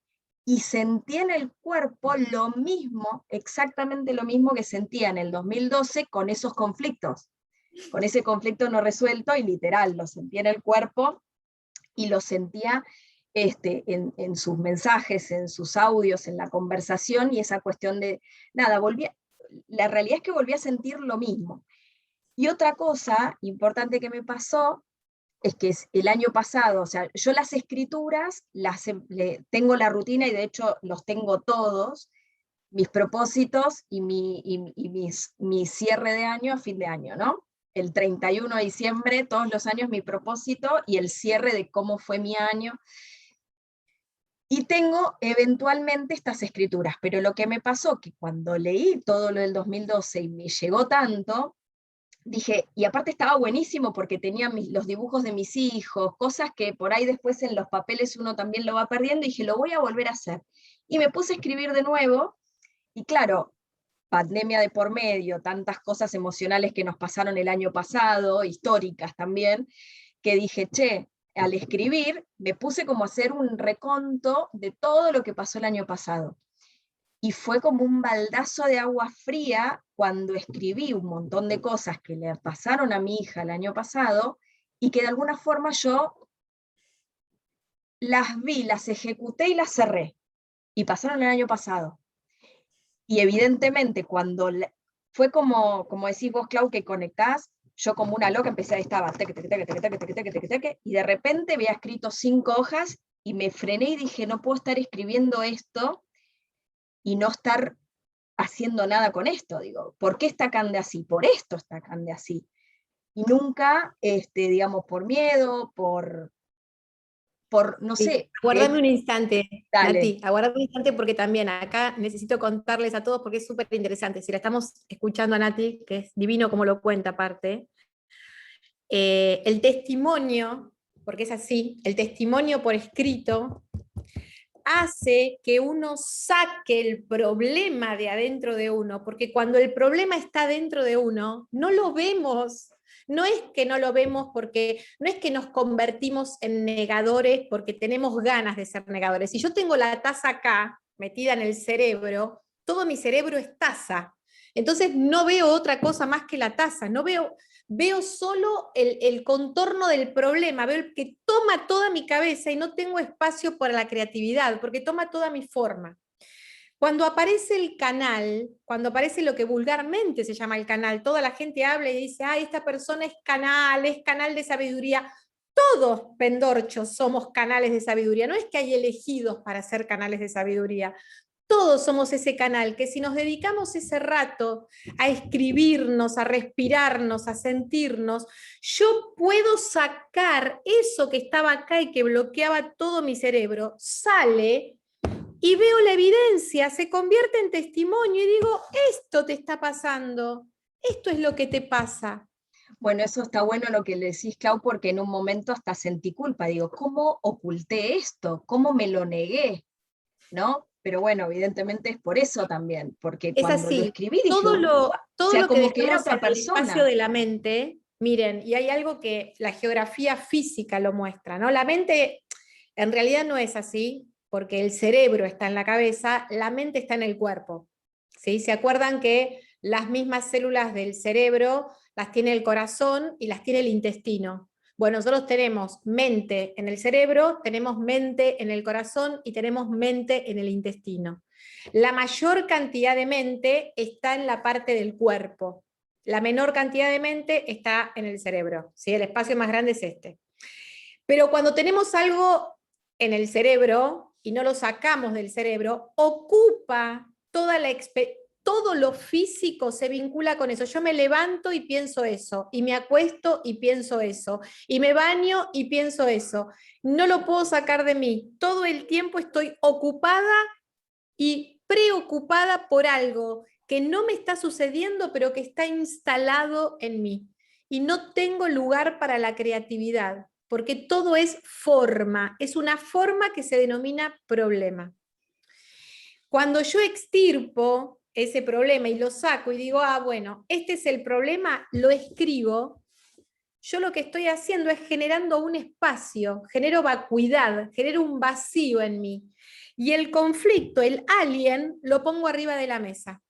S2: sentí en el cuerpo lo mismo, exactamente lo mismo que sentía en el 2012 con esos conflictos, con ese conflicto no resuelto, y literal, lo sentí en el cuerpo y lo sentía en sus mensajes, en sus audios, en la conversación, y esa cuestión de, nada, la realidad es que volví a sentir lo mismo. Y otra cosa importante que me pasó es que el año pasado, o sea, yo las escrituras, tengo la rutina, y de hecho los tengo todos, mis propósitos mi cierre de año a fin de año, ¿no? El 31 de diciembre, todos los años mi propósito y el cierre de cómo fue mi año. Y tengo eventualmente estas escrituras, pero lo que me pasó, que cuando leí todo lo del 2012 y me llegó tanto, dije, y aparte estaba buenísimo porque tenía los dibujos de mis hijos, cosas que por ahí después en los papeles uno también lo va perdiendo, y dije, lo voy a volver a hacer. Y me puse a escribir de nuevo, y claro, pandemia de por medio, tantas cosas emocionales que nos pasaron el año pasado, históricas también, que dije, che, al escribir me puse como a hacer un reconto de todo lo que pasó el año pasado. Y fue como un baldazo de agua fría cuando escribí un montón de cosas que le pasaron a mi hija el año pasado, y que de alguna forma yo las vi, las ejecuté y las cerré, y pasaron el año pasado. Y evidentemente fue como decís vos, Clau, que conectás, yo como una loca empecé, ahí estaba, teque, teque, teque, teque, teque, teque, teque, teque, teque, y de repente había escrito 5 hojas y me frené y dije, no puedo estar escribiendo esto y no estar haciendo nada con esto. Digo, ¿por qué está Cande así? Por esto está Cande así. Y nunca, digamos, por miedo, no
S1: Sí,
S2: sé,
S1: aguardame un instante,
S2: dale.
S1: Nati, aguardame un instante porque también acá necesito contarles a todos porque es súper interesante. Si la estamos escuchando a Nati, que es divino como lo cuenta aparte, el testimonio, porque es así, el testimonio por escrito hace que uno saque el problema de adentro de uno, porque cuando el problema está dentro de uno, no lo vemos. No es que no lo vemos porque, no es que nos convertimos en negadores porque tenemos ganas de ser negadores. Si yo tengo la taza acá, metida en el cerebro, todo mi cerebro es taza. Entonces no veo otra cosa más que la taza, no veo, veo solo el contorno del problema, veo el que toma toda mi cabeza y no tengo espacio para la creatividad, porque toma toda mi forma. Cuando aparece el canal, cuando aparece lo que vulgarmente se llama el canal, toda la gente habla y dice, ah, esta persona es canal de sabiduría. Todos, pendorchos, somos canales de sabiduría. No es que hay elegidos para ser canales de sabiduría. Todos somos ese canal que si nos dedicamos ese rato a escribirnos, a respirarnos, a sentirnos, yo puedo sacar eso que estaba acá y que bloqueaba todo mi cerebro, sale y veo la evidencia, se convierte en testimonio y digo, esto te está pasando, esto es lo que te pasa.
S2: Bueno, eso está bueno lo que le decís, Clau, porque en un momento hasta sentí culpa. Digo, ¿cómo oculté esto? ¿Cómo me lo negué? ¿No? Pero bueno, evidentemente es por eso también, porque
S1: Es
S2: cuando lo
S1: así,
S2: escribí dije, o
S1: todo
S2: sea,
S1: lo que
S2: como que era
S1: dejamos en
S2: otra
S1: el espacio
S2: persona.
S1: de la mente, miren, y hay algo que la geografía física lo muestra, ¿no? La mente en realidad no es así, porque el cerebro está en la cabeza, la mente está en el cuerpo. ¿Sí? ¿Se acuerdan que las mismas células del cerebro las tiene el corazón y las tiene el intestino? Bueno, nosotros tenemos mente en el cerebro, tenemos mente en el corazón y tenemos mente en el intestino. La mayor cantidad de mente está en la parte del cuerpo. La menor cantidad de mente está en el cerebro. ¿Sí? El espacio más grande es este. Pero cuando tenemos algo en el cerebro y no lo sacamos del cerebro, ocupa toda la todo lo físico se vincula con eso. Yo me levanto y pienso eso, y me acuesto y pienso eso, y me baño y pienso eso. No lo puedo sacar de mí. Todo el tiempo estoy ocupada y preocupada por algo que no me está sucediendo, pero que está instalado en mí. Y no tengo lugar para la creatividad, porque todo es forma, es una forma que se denomina problema. Cuando yo extirpo ese problema y lo saco y digo, ah, bueno, este es el problema, lo escribo, yo lo que estoy haciendo es generando un espacio, genero vacuidad, genero un vacío en mí. Y el conflicto, el alien, lo pongo arriba de la mesa.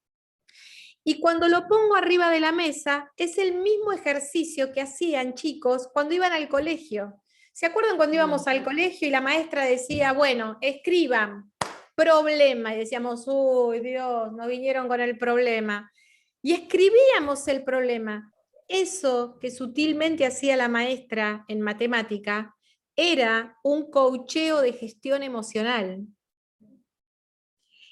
S1: Y cuando lo pongo arriba de la mesa, es el mismo ejercicio que hacían chicos cuando iban al colegio. ¿Se acuerdan cuando íbamos al colegio y la maestra decía, bueno, escriban problema? Y decíamos, uy, Dios, no vinieron con el problema. Y escribíamos el problema. Eso que sutilmente hacía la maestra en matemática era un coacheo de gestión emocional.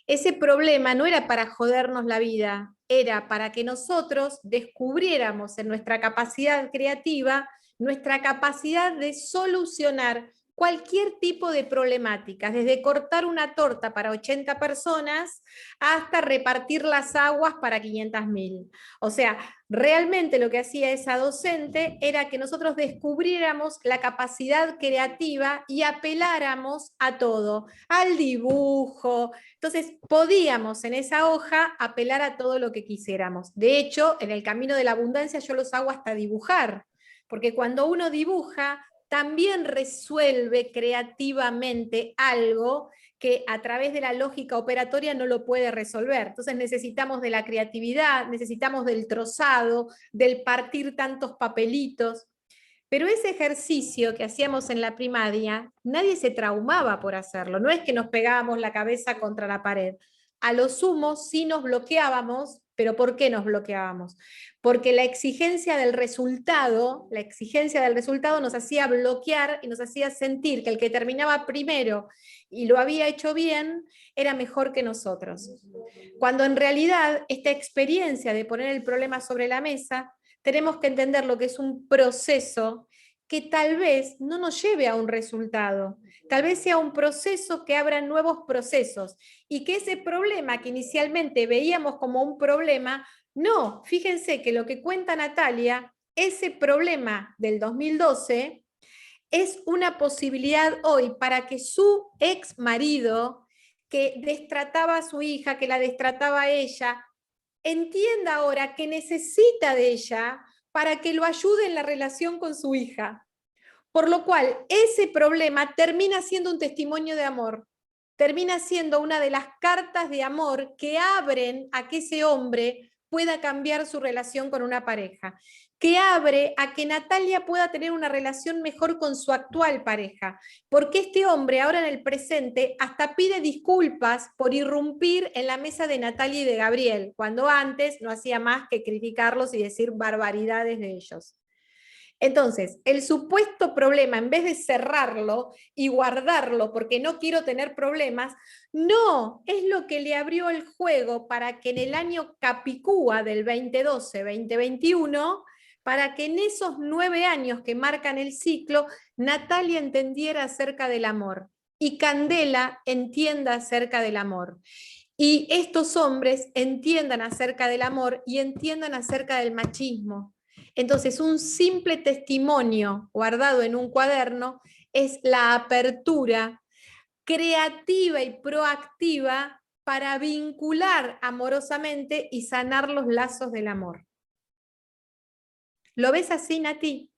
S1: Ese problema no era para jodernos la vida, era para que nosotros descubriéramos en nuestra capacidad creativa nuestra capacidad de solucionar cualquier tipo de problemáticas, desde cortar una torta para 80 personas hasta repartir las aguas para 500.000. O sea, realmente lo que hacía esa docente era que nosotros descubriéramos la capacidad creativa y apeláramos a todo, al dibujo. Entonces, podíamos en esa hoja apelar a todo lo que quisiéramos. De hecho, en el camino de la abundancia yo los hago hasta dibujar, porque cuando uno dibuja, también resuelve creativamente algo que a través de la lógica operatoria no lo puede resolver. Entonces necesitamos de la creatividad, necesitamos del trozado, del partir tantos papelitos. Pero ese ejercicio que hacíamos en la primaria, nadie se traumaba por hacerlo. No es que nos pegábamos la cabeza contra la pared. A lo sumo, sí nos bloqueábamos ¿Pero por qué nos bloqueábamos? Porque la exigencia del resultado nos hacía bloquear y nos hacía sentir que el que terminaba primero y lo había hecho bien era mejor que nosotros. Cuando en realidad esta experiencia de poner el problema sobre la mesa, tenemos que entender lo que es un proceso que tal vez no nos lleve a un resultado, tal vez sea un proceso que abra nuevos procesos y que ese problema que inicialmente veíamos como un problema, no, fíjense que lo que cuenta Natalia, ese problema del 2012 es una posibilidad hoy para que su ex marido, que destrataba a su hija, que la destrataba a ella, entienda ahora que necesita de ella para que lo ayude en la relación con su hija. Por lo cual, ese problema termina siendo un testimonio de amor, termina siendo una de las cartas de amor que abren a que ese hombre pueda cambiar su relación con una pareja, que abre a que Natalia pueda tener una relación mejor con su actual pareja, porque este hombre ahora en el presente hasta pide disculpas por irrumpir en la mesa de Natalia y de Gabriel, cuando antes no hacía más que criticarlos y decir barbaridades de ellos. Entonces, el supuesto problema, en vez de cerrarlo y guardarlo porque no quiero tener problemas, no, es lo que le abrió el juego para que en el año Capicúa del 2012-2021, para que en esos 9 años que marcan el ciclo, Natalia entendiera acerca del amor y Candela entienda acerca del amor. Y estos hombres entiendan acerca del amor y entiendan acerca del machismo. Entonces, un simple testimonio guardado en un cuaderno es la apertura creativa y proactiva para vincular amorosamente y sanar los lazos del amor. ¿Lo ves así, Nati?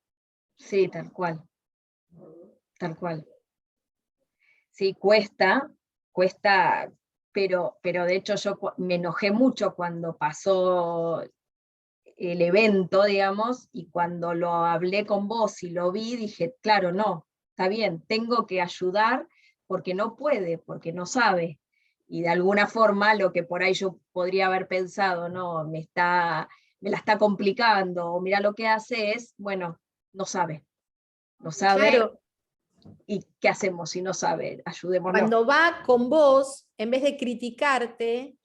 S2: Sí, tal cual. Tal cual. Sí, cuesta, pero de hecho yo me enojé mucho cuando pasó el evento, digamos, y cuando lo hablé con vos y lo vi, dije, claro, no, está bien, tengo que ayudar porque no puede, porque no sabe. Y de alguna forma lo que por ahí yo podría haber pensado, no, me la está complicando, o mira lo que hace es, bueno, no sabe. No sabe.
S1: Claro.
S2: ¿Y qué hacemos si no sabe? Ayudémoslo.
S1: Cuando va con vos, en vez de criticarte,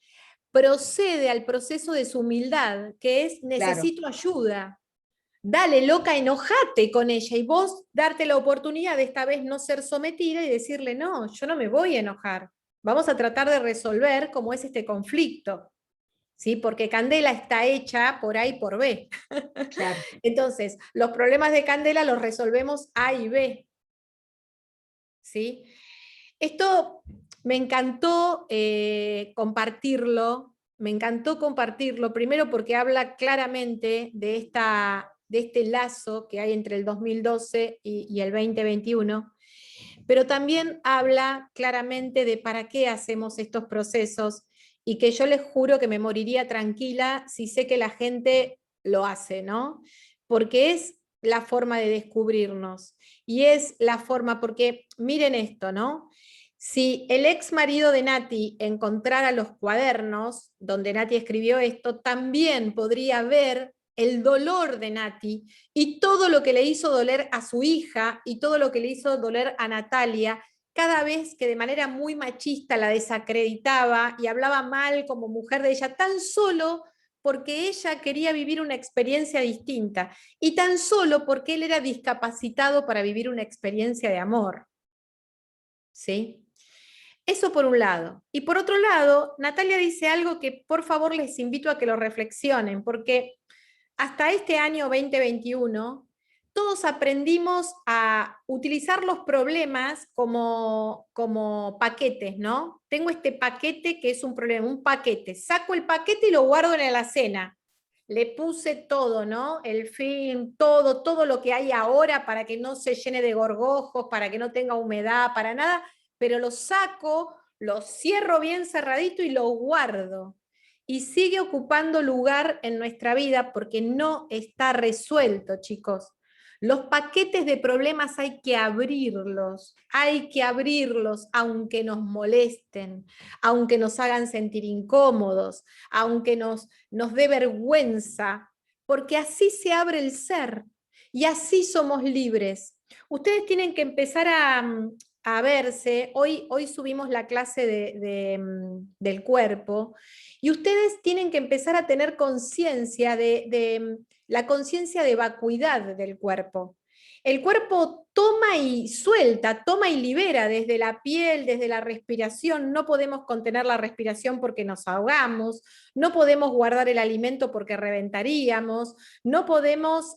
S1: procede al proceso de su humildad, que es
S2: Claro,
S1: necesito ayuda. Dale, loca, enojate con ella y vos darte la oportunidad de esta vez no ser sometida y decirle, no, yo no me voy a enojar. Vamos a tratar de resolver cómo es este conflicto. ¿Sí? Porque Candela está hecha por A y por B.
S2: claro.
S1: Entonces, los problemas de Candela los resolvemos A y B. ¿Sí? Esto me encantó compartirlo, primero porque habla claramente de este lazo que hay entre el 2012 y el 2021, pero también habla claramente de para qué hacemos estos procesos y que yo les juro que me moriría tranquila si sé que la gente lo hace, ¿no? Porque es la forma de descubrirnos y es la forma, porque miren esto, ¿no? Si el ex marido de Nati encontrara los cuadernos donde Nati escribió esto, también podría ver el dolor de Nati y todo lo que le hizo doler a su hija y todo lo que le hizo doler a Natalia, cada vez que de manera muy machista la desacreditaba y hablaba mal como mujer de ella, tan solo porque ella quería vivir una experiencia distinta y tan solo porque él era discapacitado para vivir una experiencia de amor. ¿Sí? Eso por un lado. Y por otro lado, Natalia dice algo que por favor les invito a que lo reflexionen, porque hasta este año 2021, todos aprendimos a utilizar los problemas como paquetes, ¿no? Tengo este paquete que es un problema, un paquete. Saco el paquete y lo guardo en la alacena. Le puse todo, ¿no? El film, todo lo que hay ahora para que no se llene de gorgojos, para que no tenga humedad, para nada, pero lo saco, lo cierro bien cerradito y lo guardo y sigue ocupando lugar en nuestra vida porque no está resuelto, chicos. Los paquetes de problemas hay que abrirlos aunque nos molesten, aunque nos hagan sentir incómodos, aunque nos dé vergüenza, porque así se abre el ser y así somos libres. Ustedes tienen que empezar a verse. Hoy subimos la clase del cuerpo y ustedes tienen que empezar a tener conciencia de la conciencia de vacuidad del cuerpo. El cuerpo toma y suelta, toma y libera desde la piel, desde la respiración. No podemos contener la respiración porque nos ahogamos, no podemos guardar el alimento porque reventaríamos, no podemos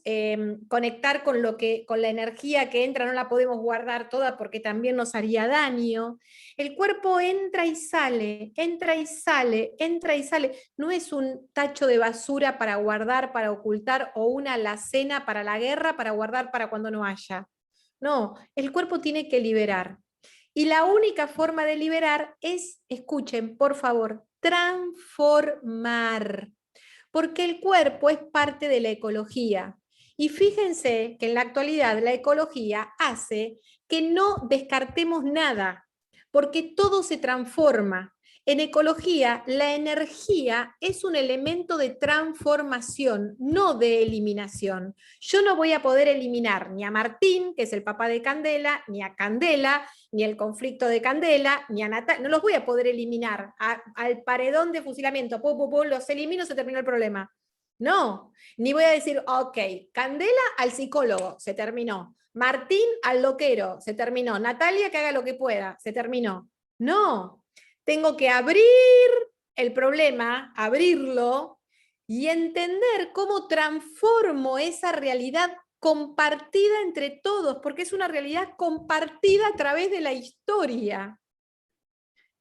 S1: conectar con la energía que entra, no la podemos guardar toda porque también nos haría daño. El cuerpo entra y sale, entra y sale, entra y sale. No es un tacho de basura para guardar, para ocultar, o una alacena para la guerra, para guardar para cuando no haya. No, el cuerpo tiene que liberar. Y la única forma de liberar es, escuchen, por favor, transformar. Porque el cuerpo es parte de la ecología. Y fíjense que en la actualidad la ecología hace que no descartemos nada, porque todo se transforma. En ecología, la energía es un elemento de transformación, no de eliminación. Yo no voy a poder eliminar ni a Martín, que es el papá de Candela, ni a Candela, ni el conflicto de Candela, ni a Natalia. No los voy a poder eliminar al paredón de fusilamiento. Los elimino, se terminó el problema. No, ni voy a decir, ok, Candela al psicólogo, se terminó. Martín al loquero, se terminó. Natalia que haga lo que pueda, se terminó. No, tengo que abrir el problema, abrirlo y entender cómo transformo esa realidad compartida entre todos, porque es una realidad compartida a través de la historia.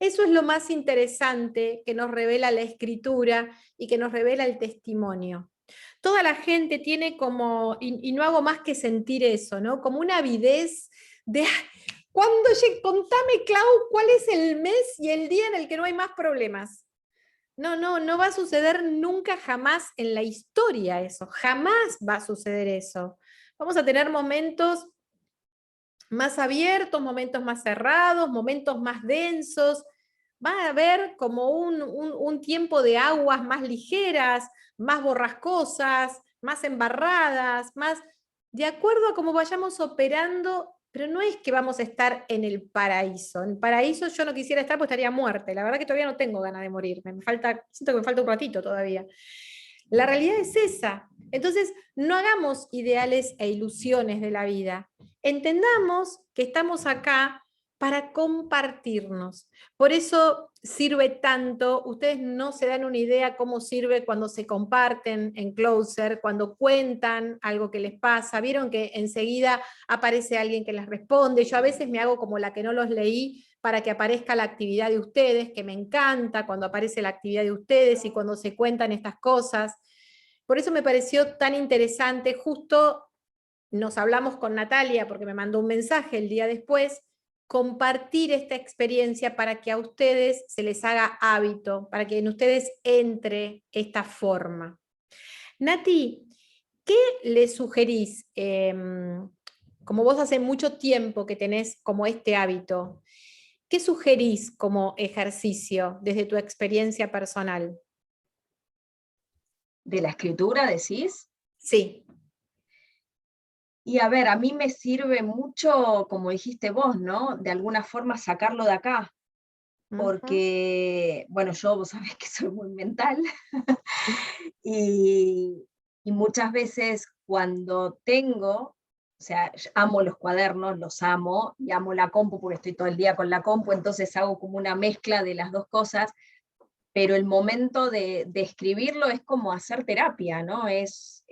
S1: Eso es lo más interesante que nos revela la escritura y que nos revela el testimonio. Toda la gente tiene como, y no hago más que sentir eso, ¿no? Como una avidez de, cuando contame, Clau, cuál es el mes y el día en el que no hay más problemas. No va a suceder nunca jamás en la historia eso, jamás va a suceder eso. Vamos a tener momentos más abiertos, momentos más cerrados, momentos más densos. Va a haber como un tiempo de aguas más ligeras, más borrascosas, más embarradas, más de acuerdo a cómo vayamos operando, pero no es que vamos a estar en el paraíso. En el paraíso yo no quisiera estar porque estaría muerta. La verdad que todavía no tengo ganas de morirme. Siento que me falta un ratito todavía. La realidad es esa. Entonces, no hagamos ideales e ilusiones de la vida. Entendamos que estamos acá para compartirnos. Por eso sirve tanto, ustedes no se dan una idea cómo sirve cuando se comparten en Closer, cuando cuentan algo que les pasa. Vieron que enseguida aparece alguien que les responde. Yo a veces me hago como la que no los leí para que aparezca la actividad de ustedes, que me encanta cuando aparece la actividad de ustedes y cuando se cuentan estas cosas. Por eso me pareció tan interesante, justo nos hablamos con Natalia porque me mandó un mensaje el día después, compartir esta experiencia para que a ustedes se les haga hábito, para que en ustedes entre esta forma. Nati, ¿qué le sugerís? Como vos hace mucho tiempo que tenés como este hábito, ¿qué sugerís como ejercicio desde tu experiencia personal?
S2: ¿De la escritura decís?
S1: Sí.
S2: Y a ver, a mí me sirve mucho, como dijiste vos, ¿no? De alguna forma sacarlo de acá, porque, bueno, yo vos sabés que soy muy mental, y, y muchas veces cuando tengo, o sea, amo los cuadernos, los amo, y amo la compu porque estoy todo el día con la compu, entonces hago como una mezcla de las dos cosas, pero el momento de escribirlo es como hacer terapia, ¿no? Es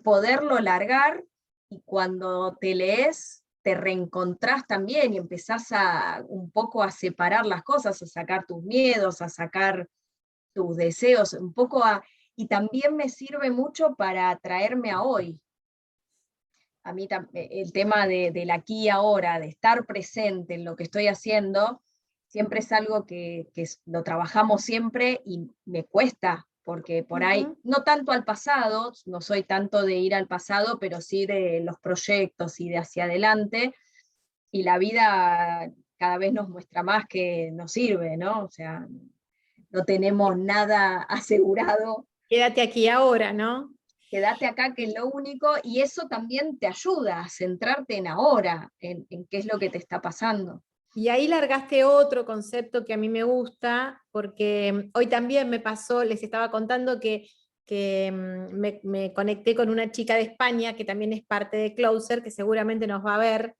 S2: poderlo largar y cuando te lees te reencontrás también y empezás un poco a separar las cosas, a sacar tus miedos, a sacar tus deseos, un poco y también me sirve mucho para traerme a hoy. A mí el tema del aquí y ahora, de estar presente en lo que estoy haciendo, siempre es algo que lo trabajamos siempre y me cuesta, porque por ahí, no tanto al pasado, no soy tanto de ir al pasado, pero sí de los proyectos y de hacia adelante, y la vida cada vez nos muestra más que nos sirve, ¿no? O sea, no tenemos nada asegurado.
S1: Quédate aquí ahora, ¿no?
S2: Quédate acá, que es lo único, y eso también te ayuda a centrarte en ahora, en qué es lo que te está pasando.
S1: Y ahí largaste otro concepto que a mí me gusta, porque hoy también me pasó, les estaba contando que me conecté con una chica de España que también es parte de Closer, que seguramente nos va a ver,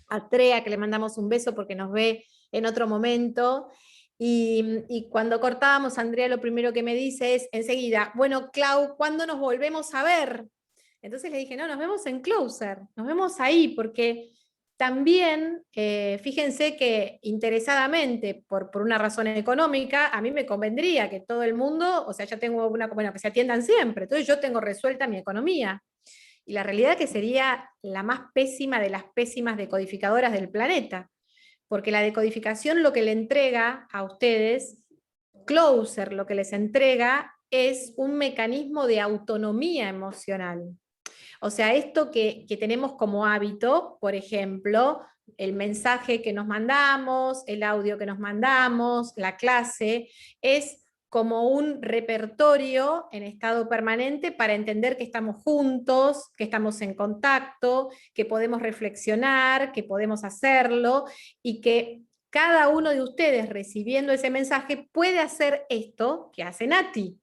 S1: a Trea, que le mandamos un beso porque nos ve en otro momento. Y cuando cortábamos, Andrea lo primero que me dice es enseguida, bueno, Clau, ¿cuándo nos volvemos a ver? Entonces le dije, no, nos vemos en Closer, nos vemos ahí, porque también, fíjense que interesadamente, por una razón económica, a mí me convendría que todo el mundo, o sea, ya tengo una, bueno, que se atiendan siempre, entonces yo tengo resuelta mi economía. Y la realidad es que sería la más pésima de las pésimas decodificadoras del planeta, porque la decodificación lo que le entrega a ustedes, Closer lo que les entrega es un mecanismo de autonomía emocional. O sea, esto que tenemos como hábito, por ejemplo, el mensaje que nos mandamos, el audio que nos mandamos, la clase, es como un repertorio en estado permanente para entender que estamos juntos, que estamos en contacto, que podemos reflexionar, que podemos hacerlo y que cada uno de ustedes recibiendo ese mensaje puede hacer esto que hace Nati.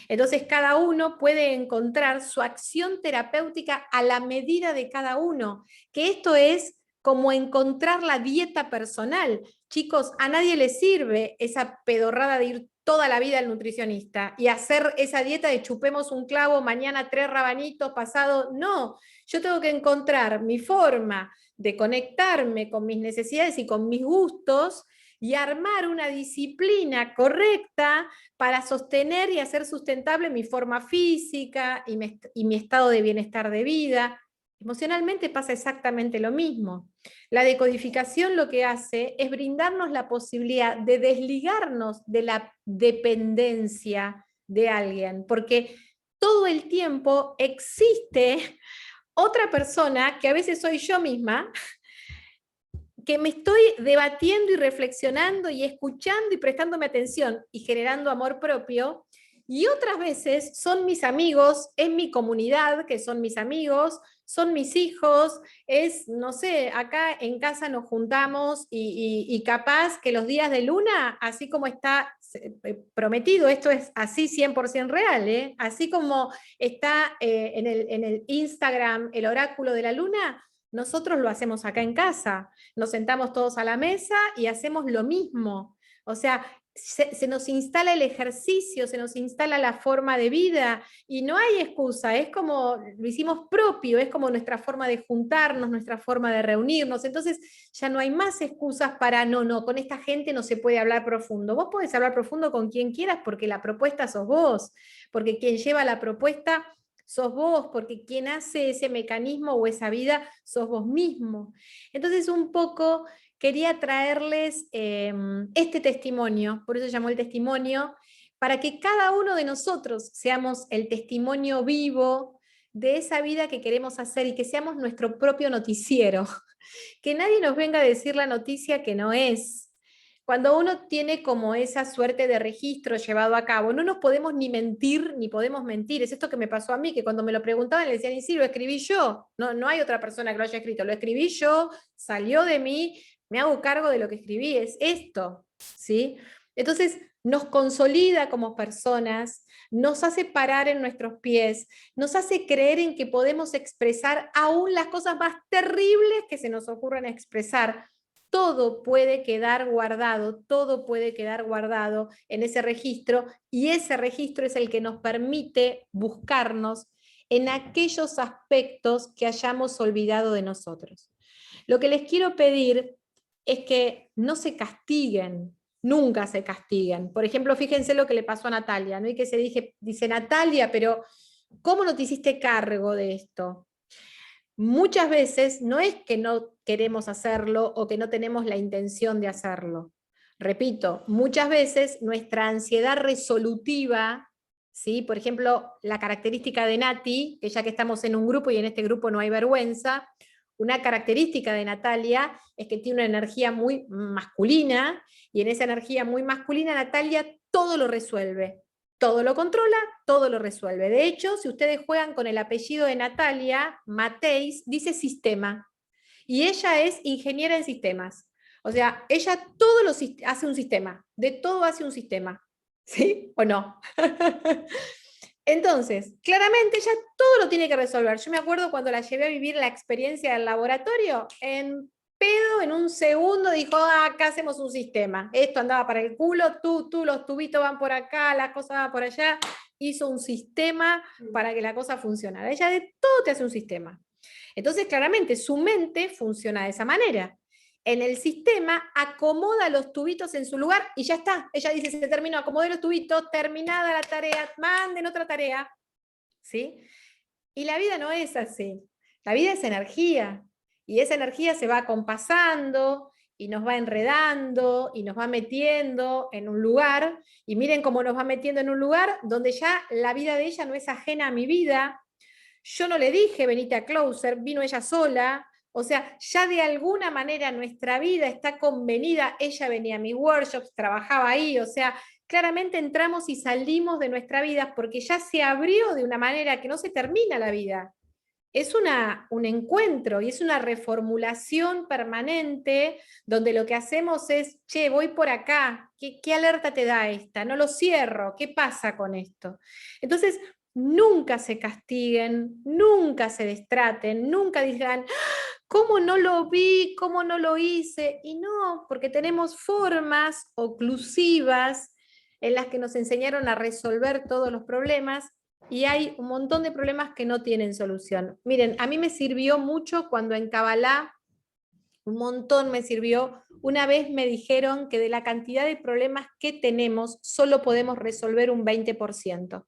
S1: Entonces cada uno puede encontrar su acción terapéutica a la medida de cada uno, que esto es como encontrar la dieta personal. Chicos, a nadie le sirve esa pedorrada de ir toda la vida al nutricionista y hacer esa dieta de chupemos un clavo, mañana 3 rabanitos, pasado, no, yo tengo que encontrar mi forma de conectarme con mis necesidades y con mis gustos y armar una disciplina correcta para sostener y hacer sustentable mi forma física y mi estado de bienestar de vida. Emocionalmente pasa exactamente lo mismo. La decodificación lo que hace es brindarnos la posibilidad de desligarnos de la dependencia de alguien, porque todo el tiempo existe otra persona, que a veces soy yo misma, que me estoy debatiendo y reflexionando y escuchando y prestándome atención y generando amor propio, y otras veces son mis amigos, es mi comunidad, que son mis amigos, son mis hijos, es, no sé, acá en casa nos juntamos y capaz que los días de luna, así como está prometido, esto es así 100% real, ¿eh? Así como está en el Instagram el oráculo de la luna, nosotros lo hacemos acá en casa, nos sentamos todos a la mesa y hacemos lo mismo. O sea, se nos instala el ejercicio, se nos instala la forma de vida y no hay excusa, es como lo hicimos propio, es como nuestra forma de juntarnos, nuestra forma de reunirnos. Entonces ya no hay más excusas para no, con esta gente no se puede hablar profundo. Vos podés hablar profundo con quien quieras porque la propuesta sos vos, porque quien lleva la propuesta sos vos, porque quien hace ese mecanismo o esa vida sos vos mismo. Entonces un poco quería traerles este testimonio, por eso se llamó el testimonio, para que cada uno de nosotros seamos el testimonio vivo de esa vida que queremos hacer y que seamos nuestro propio noticiero. Que nadie nos venga a decir la noticia que no es. Cuando uno tiene como esa suerte de registro llevado a cabo, no nos podemos ni mentir, ni podemos mentir. Es esto que me pasó a mí, que cuando me lo preguntaban le decían, y sí, lo escribí yo. No hay otra persona que lo haya escrito. Lo escribí yo, salió de mí, me hago cargo de lo que escribí. Es esto, ¿sí? Entonces, nos consolida como personas, nos hace parar en nuestros pies, nos hace creer en que podemos expresar aún las cosas más terribles que se nos ocurran expresar. Todo puede quedar guardado, todo puede quedar guardado en ese registro y ese registro es el que nos permite buscarnos en aquellos aspectos que hayamos olvidado de nosotros. Lo que les quiero pedir es que no se castiguen, nunca se castiguen. Por ejemplo, fíjense lo que le pasó a Natalia, ¿no? Y que dice Natalia, pero ¿cómo no te hiciste cargo de esto? Muchas veces no es que no queremos hacerlo o que no tenemos la intención de hacerlo. repito, muchas veces nuestra ansiedad resolutiva, ¿sí? Por ejemplo, la característica de Nati, que ya que estamos en un grupo y en este grupo no hay vergüenza, una característica de Natalia es que tiene una energía muy masculina, y en esa energía muy masculina Natalia todo lo resuelve, todo lo controla, todo lo resuelve. De hecho, si ustedes juegan con el apellido de Natalia, Mateis, dice sistema, y ella es ingeniera en sistemas. O sea, ella todo lo hace un sistema, de todo hace un sistema. ¿Sí o no? Entonces, claramente ella todo lo tiene que resolver. Yo me acuerdo cuando la llevé a vivir la experiencia del laboratorio, en pedo, en un segundo dijo, acá hacemos un sistema. Esto andaba para el culo, los tubitos van por acá, las cosas van por allá. Hizo un sistema para que la cosa funcionara. Ella de todo te hace un sistema. Entonces, claramente, su mente funciona de esa manera. En el sistema acomoda los tubitos en su lugar y ya está. Ella dice, se terminó, acomodé los tubitos, terminada la tarea, manden otra tarea. ¿Sí? Y la vida no es así. La vida es energía. Y esa energía se va acompasando y nos va enredando y nos va metiendo en un lugar. Y miren cómo nos va metiendo en un lugar donde ya la vida de ella no es ajena a mi vida. Yo no le dije, venite a Closer, vino ella sola. O sea, ya de alguna manera nuestra vida está convenida. Ella venía a mis workshops, trabajaba ahí. O sea, claramente entramos y salimos de nuestra vida porque ya se abrió de una manera que no se termina la vida. Es un encuentro y es una reformulación permanente donde lo que hacemos es, che, voy por acá, ¿qué alerta te da esta? No lo cierro, ¿qué pasa con esto? Entonces, nunca se castiguen, nunca se destraten, nunca digan, ¿cómo no lo vi? ¿Cómo no lo hice? Y no, porque tenemos formas oclusivas en las que nos enseñaron a resolver todos los problemas y hay un montón de problemas que no tienen solución. Miren, a mí me sirvió mucho cuando en Kabbalah, un montón me sirvió. Una vez me dijeron que de la cantidad de problemas que tenemos, solo podemos resolver un 20%.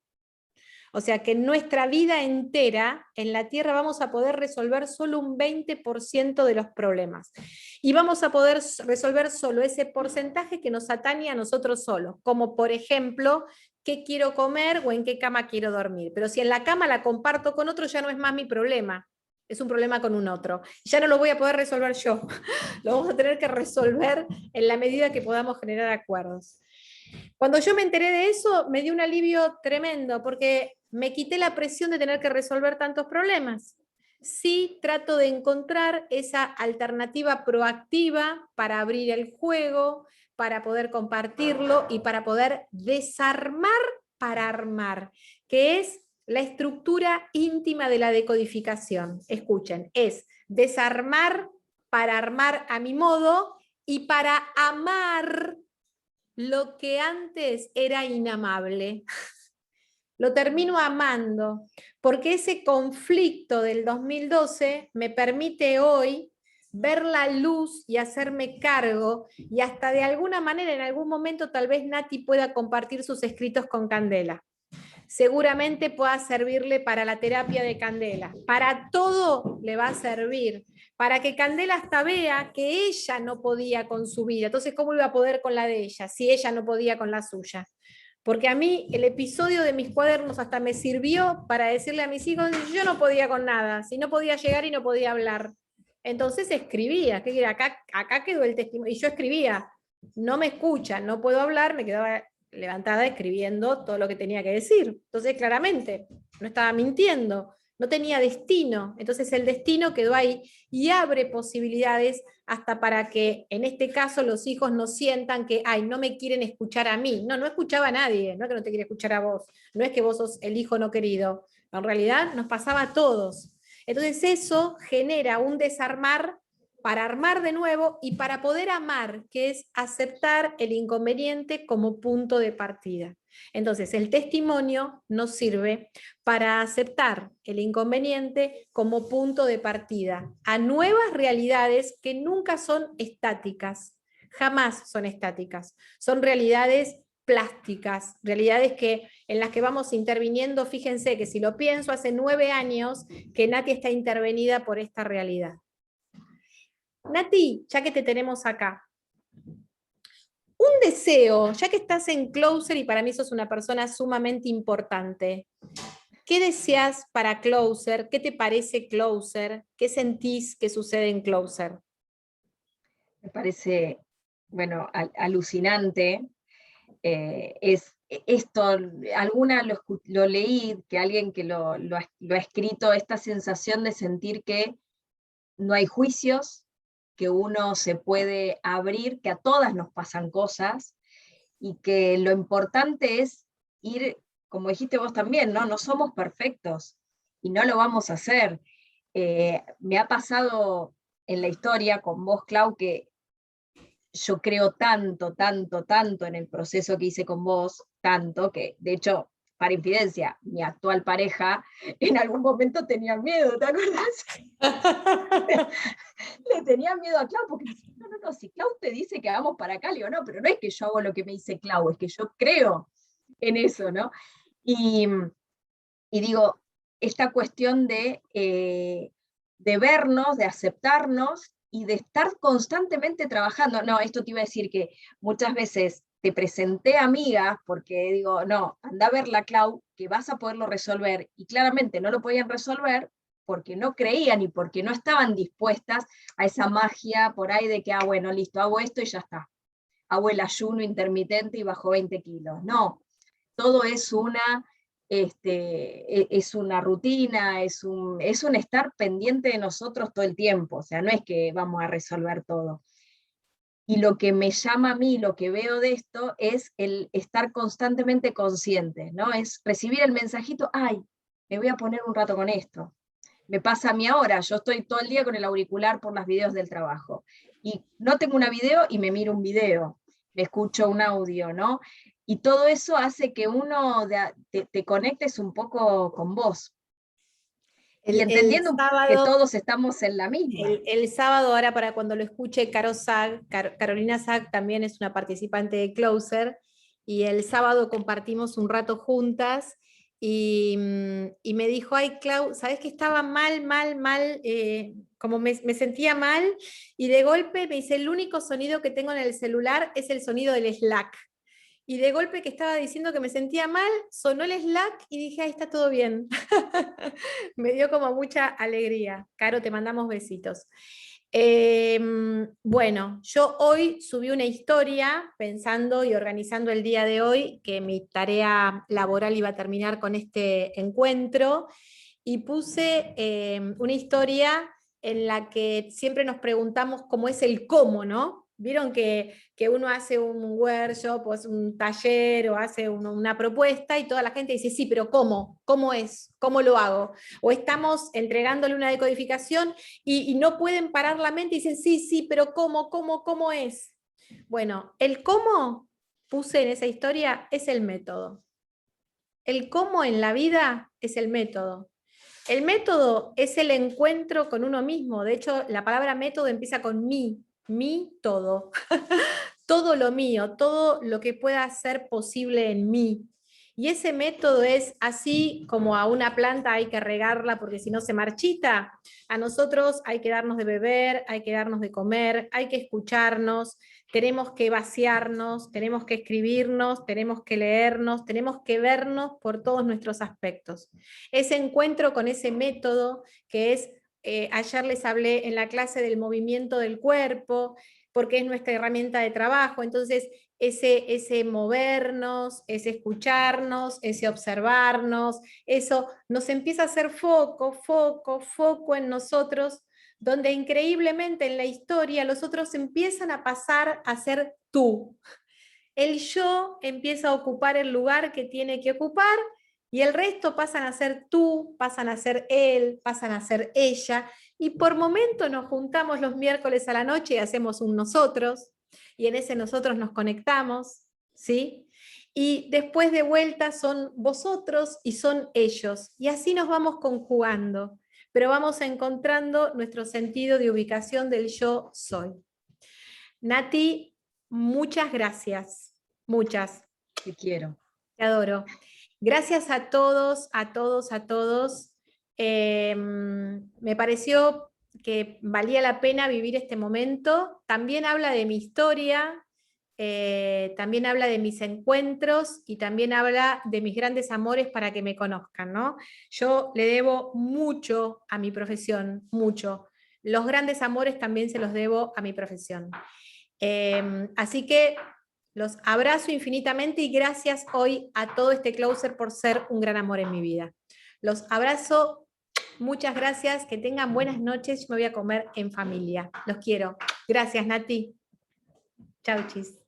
S1: O sea que en nuestra vida entera en la Tierra vamos a poder resolver solo un 20% de los problemas. Y vamos a poder resolver solo ese porcentaje que nos atañe a nosotros solos, como por ejemplo, qué quiero comer o en qué cama quiero dormir. Pero si en la cama la comparto con otro, ya no es más mi problema. Es un problema con un otro. Ya no lo voy a poder resolver yo. Lo vamos a tener que resolver en la medida que podamos generar acuerdos. Cuando yo me enteré de eso, me dio un alivio tremendo, porque me quité la presión de tener que resolver tantos problemas. Sí trato de encontrar esa alternativa proactiva para abrir el juego, para poder compartirlo y para poder desarmar para armar, que es la estructura íntima de la decodificación. Escuchen, es desarmar para armar a mi modo y para amar lo que antes era inamable. Lo termino amando, porque ese conflicto del 2012 me permite hoy ver la luz y hacerme cargo, y hasta de alguna manera, en algún momento, tal vez Nati pueda compartir sus escritos con Candela. Seguramente pueda servirle para la terapia de Candela. Para todo le va a servir. Para que Candela hasta vea que ella no podía con su vida. Entonces, ¿cómo iba a poder con la de ella si ella no podía con la suya? Porque a mí el episodio de mis cuadernos hasta me sirvió para decirle a mis hijos, yo no podía con nada, si no podía llegar y no podía hablar. Entonces escribía, que acá quedó el testimonio, y yo escribía, no me escuchan, no puedo hablar, me quedaba levantada escribiendo todo lo que tenía que decir. Entonces, claramente, no estaba mintiendo, no tenía destino. Entonces, el destino quedó ahí y abre posibilidades hasta para que, en este caso, los hijos no sientan que, ay, no me quieren escuchar a mí. No, no escuchaba a nadie, no es que no te quiere escuchar a vos, no es que vos sos el hijo no querido. En realidad, nos pasaba a todos. Entonces, eso genera un desarmar para armar de nuevo y para poder amar, que es aceptar el inconveniente como punto de partida. Entonces, el testimonio nos sirve para aceptar el inconveniente como punto de partida a nuevas realidades que nunca son estáticas, jamás son estáticas, son realidades plásticas, realidades en las que vamos interviniendo. Fíjense que si lo pienso, hace 9 años que Nati está intervenida por esta realidad. Nati, ya que te tenemos acá, Un deseo, ya que estás en Closer y para mí sos una persona sumamente importante. ¿Qué deseas para Closer? ¿Qué te parece Closer? ¿Qué sentís que sucede en Closer?
S2: Me parece, bueno, alucinante. Esto, lo leí, que alguien que lo ha escrito, esta sensación de sentir que no hay juicios, que uno se puede abrir, que a todas nos pasan cosas, y que lo importante es ir, como dijiste vos también, ¿no? No somos perfectos y no lo vamos a hacer. Me ha pasado en la historia con vos, Clau, que yo creo tanto, tanto, tanto en el proceso que hice con vos, tanto que, de hecho, para infidencia, mi actual pareja en algún momento tenía miedo, ¿te acuerdas? Le tenía miedo a Clau, porque decía, no, no, no, si Clau te dice que vamos para acá, le digo, no, pero no es que yo hago lo que me dice Clau, es que yo creo en eso, ¿no? Y, y digo, esta cuestión de vernos, de aceptarnos y de estar constantemente trabajando. No, esto te iba a decir que muchas veces te presenté amigas porque digo, no, anda a verla, Clau, que vas a poderlo resolver, y claramente no lo podían resolver porque no creían y porque no estaban dispuestas a esa magia por ahí de que, ah, bueno, listo, hago esto y ya está. Hago el ayuno intermitente y bajo 20 kilos. No, todo es una rutina, es un estar pendiente de nosotros todo el tiempo, o sea, no es que vamos a resolver todo. Y lo que me llama a mí, lo que veo de esto, es el estar constantemente consciente, ¿no? Es recibir el mensajito, ay, me voy a poner un rato con esto. Me pasa a mí ahora, yo estoy todo el día con el auricular por las videos del trabajo. Y no tengo una video y me miro un video, me escucho un audio, ¿no? Y todo eso hace que uno te conectes un poco con vos. Y
S1: El
S2: entendiendo que
S1: sábado,
S2: todos estamos en la misma.
S1: el sábado, ahora para cuando lo escuche Carolina Zag también es una participante de Closer, y el sábado compartimos un rato juntas y me dijo, ay Clau, ¿sabes que estaba mal, mal, mal? Como me sentía mal, y de golpe me dice, el único sonido que tengo en el celular es el sonido del Slack. Y de golpe que estaba diciendo que me sentía mal, sonó el Slack y dije, ahí está todo bien. Me dio como mucha alegría. Caro, te mandamos besitos. Bueno, yo hoy subí una historia pensando y organizando el día de hoy, que mi tarea laboral iba a terminar con este encuentro, y puse una historia en la que siempre nos preguntamos cómo es el cómo, ¿no? Vieron que uno hace un workshop o un taller o hace una propuesta y toda la gente dice, sí, pero ¿cómo? ¿Cómo es? ¿Cómo lo hago? O estamos entregándole una decodificación y no pueden parar la mente y dicen, sí, sí, pero ¿cómo? ¿Cómo? ¿Cómo es? Bueno, el cómo puse en esa historia es el método. El cómo en la vida es el método. El método es el encuentro con uno mismo. De hecho, la palabra método empieza con mi todo. Todo lo mío, todo lo que pueda ser posible en mí. Y ese método es así como a una planta hay que regarla porque si no se marchita, a nosotros hay que darnos de beber, hay que darnos de comer, hay que escucharnos, tenemos que vaciarnos, tenemos que escribirnos, tenemos que leernos, tenemos que vernos por todos nuestros aspectos. Ese encuentro con ese método que es, ayer les hablé en la clase del movimiento del cuerpo, porque es nuestra herramienta de trabajo. Entonces, ese movernos, ese escucharnos, ese observarnos, eso nos empieza a hacer foco, foco, foco en nosotros, donde increíblemente en la historia los otros empiezan a pasar a ser tú. El yo empieza a ocupar el lugar que tiene que ocupar y el resto pasan a ser tú, pasan a ser él, pasan a ser ella, y por momento nos juntamos los miércoles a la noche y hacemos un nosotros, y en ese nosotros nos conectamos, ¿sí? Y después de vuelta son vosotros y son ellos, y así nos vamos conjugando, pero vamos encontrando nuestro sentido de ubicación del yo soy. Nati, muchas gracias, muchas.
S2: Te quiero.
S1: Te adoro. Gracias a todos, a todos, a todos. Me pareció que valía la pena vivir este momento. También habla de mi historia, también habla de mis encuentros y también habla de mis grandes amores para que me conozcan, ¿no? Yo le debo mucho a mi profesión, mucho. Los grandes amores también se los debo a mi profesión. Así que los abrazo infinitamente y gracias hoy a todo este closer por ser un gran amor en mi vida. Los abrazo, muchas gracias, que tengan buenas noches, yo me voy a comer en familia. Los quiero. Gracias, Nati. Chau, chis.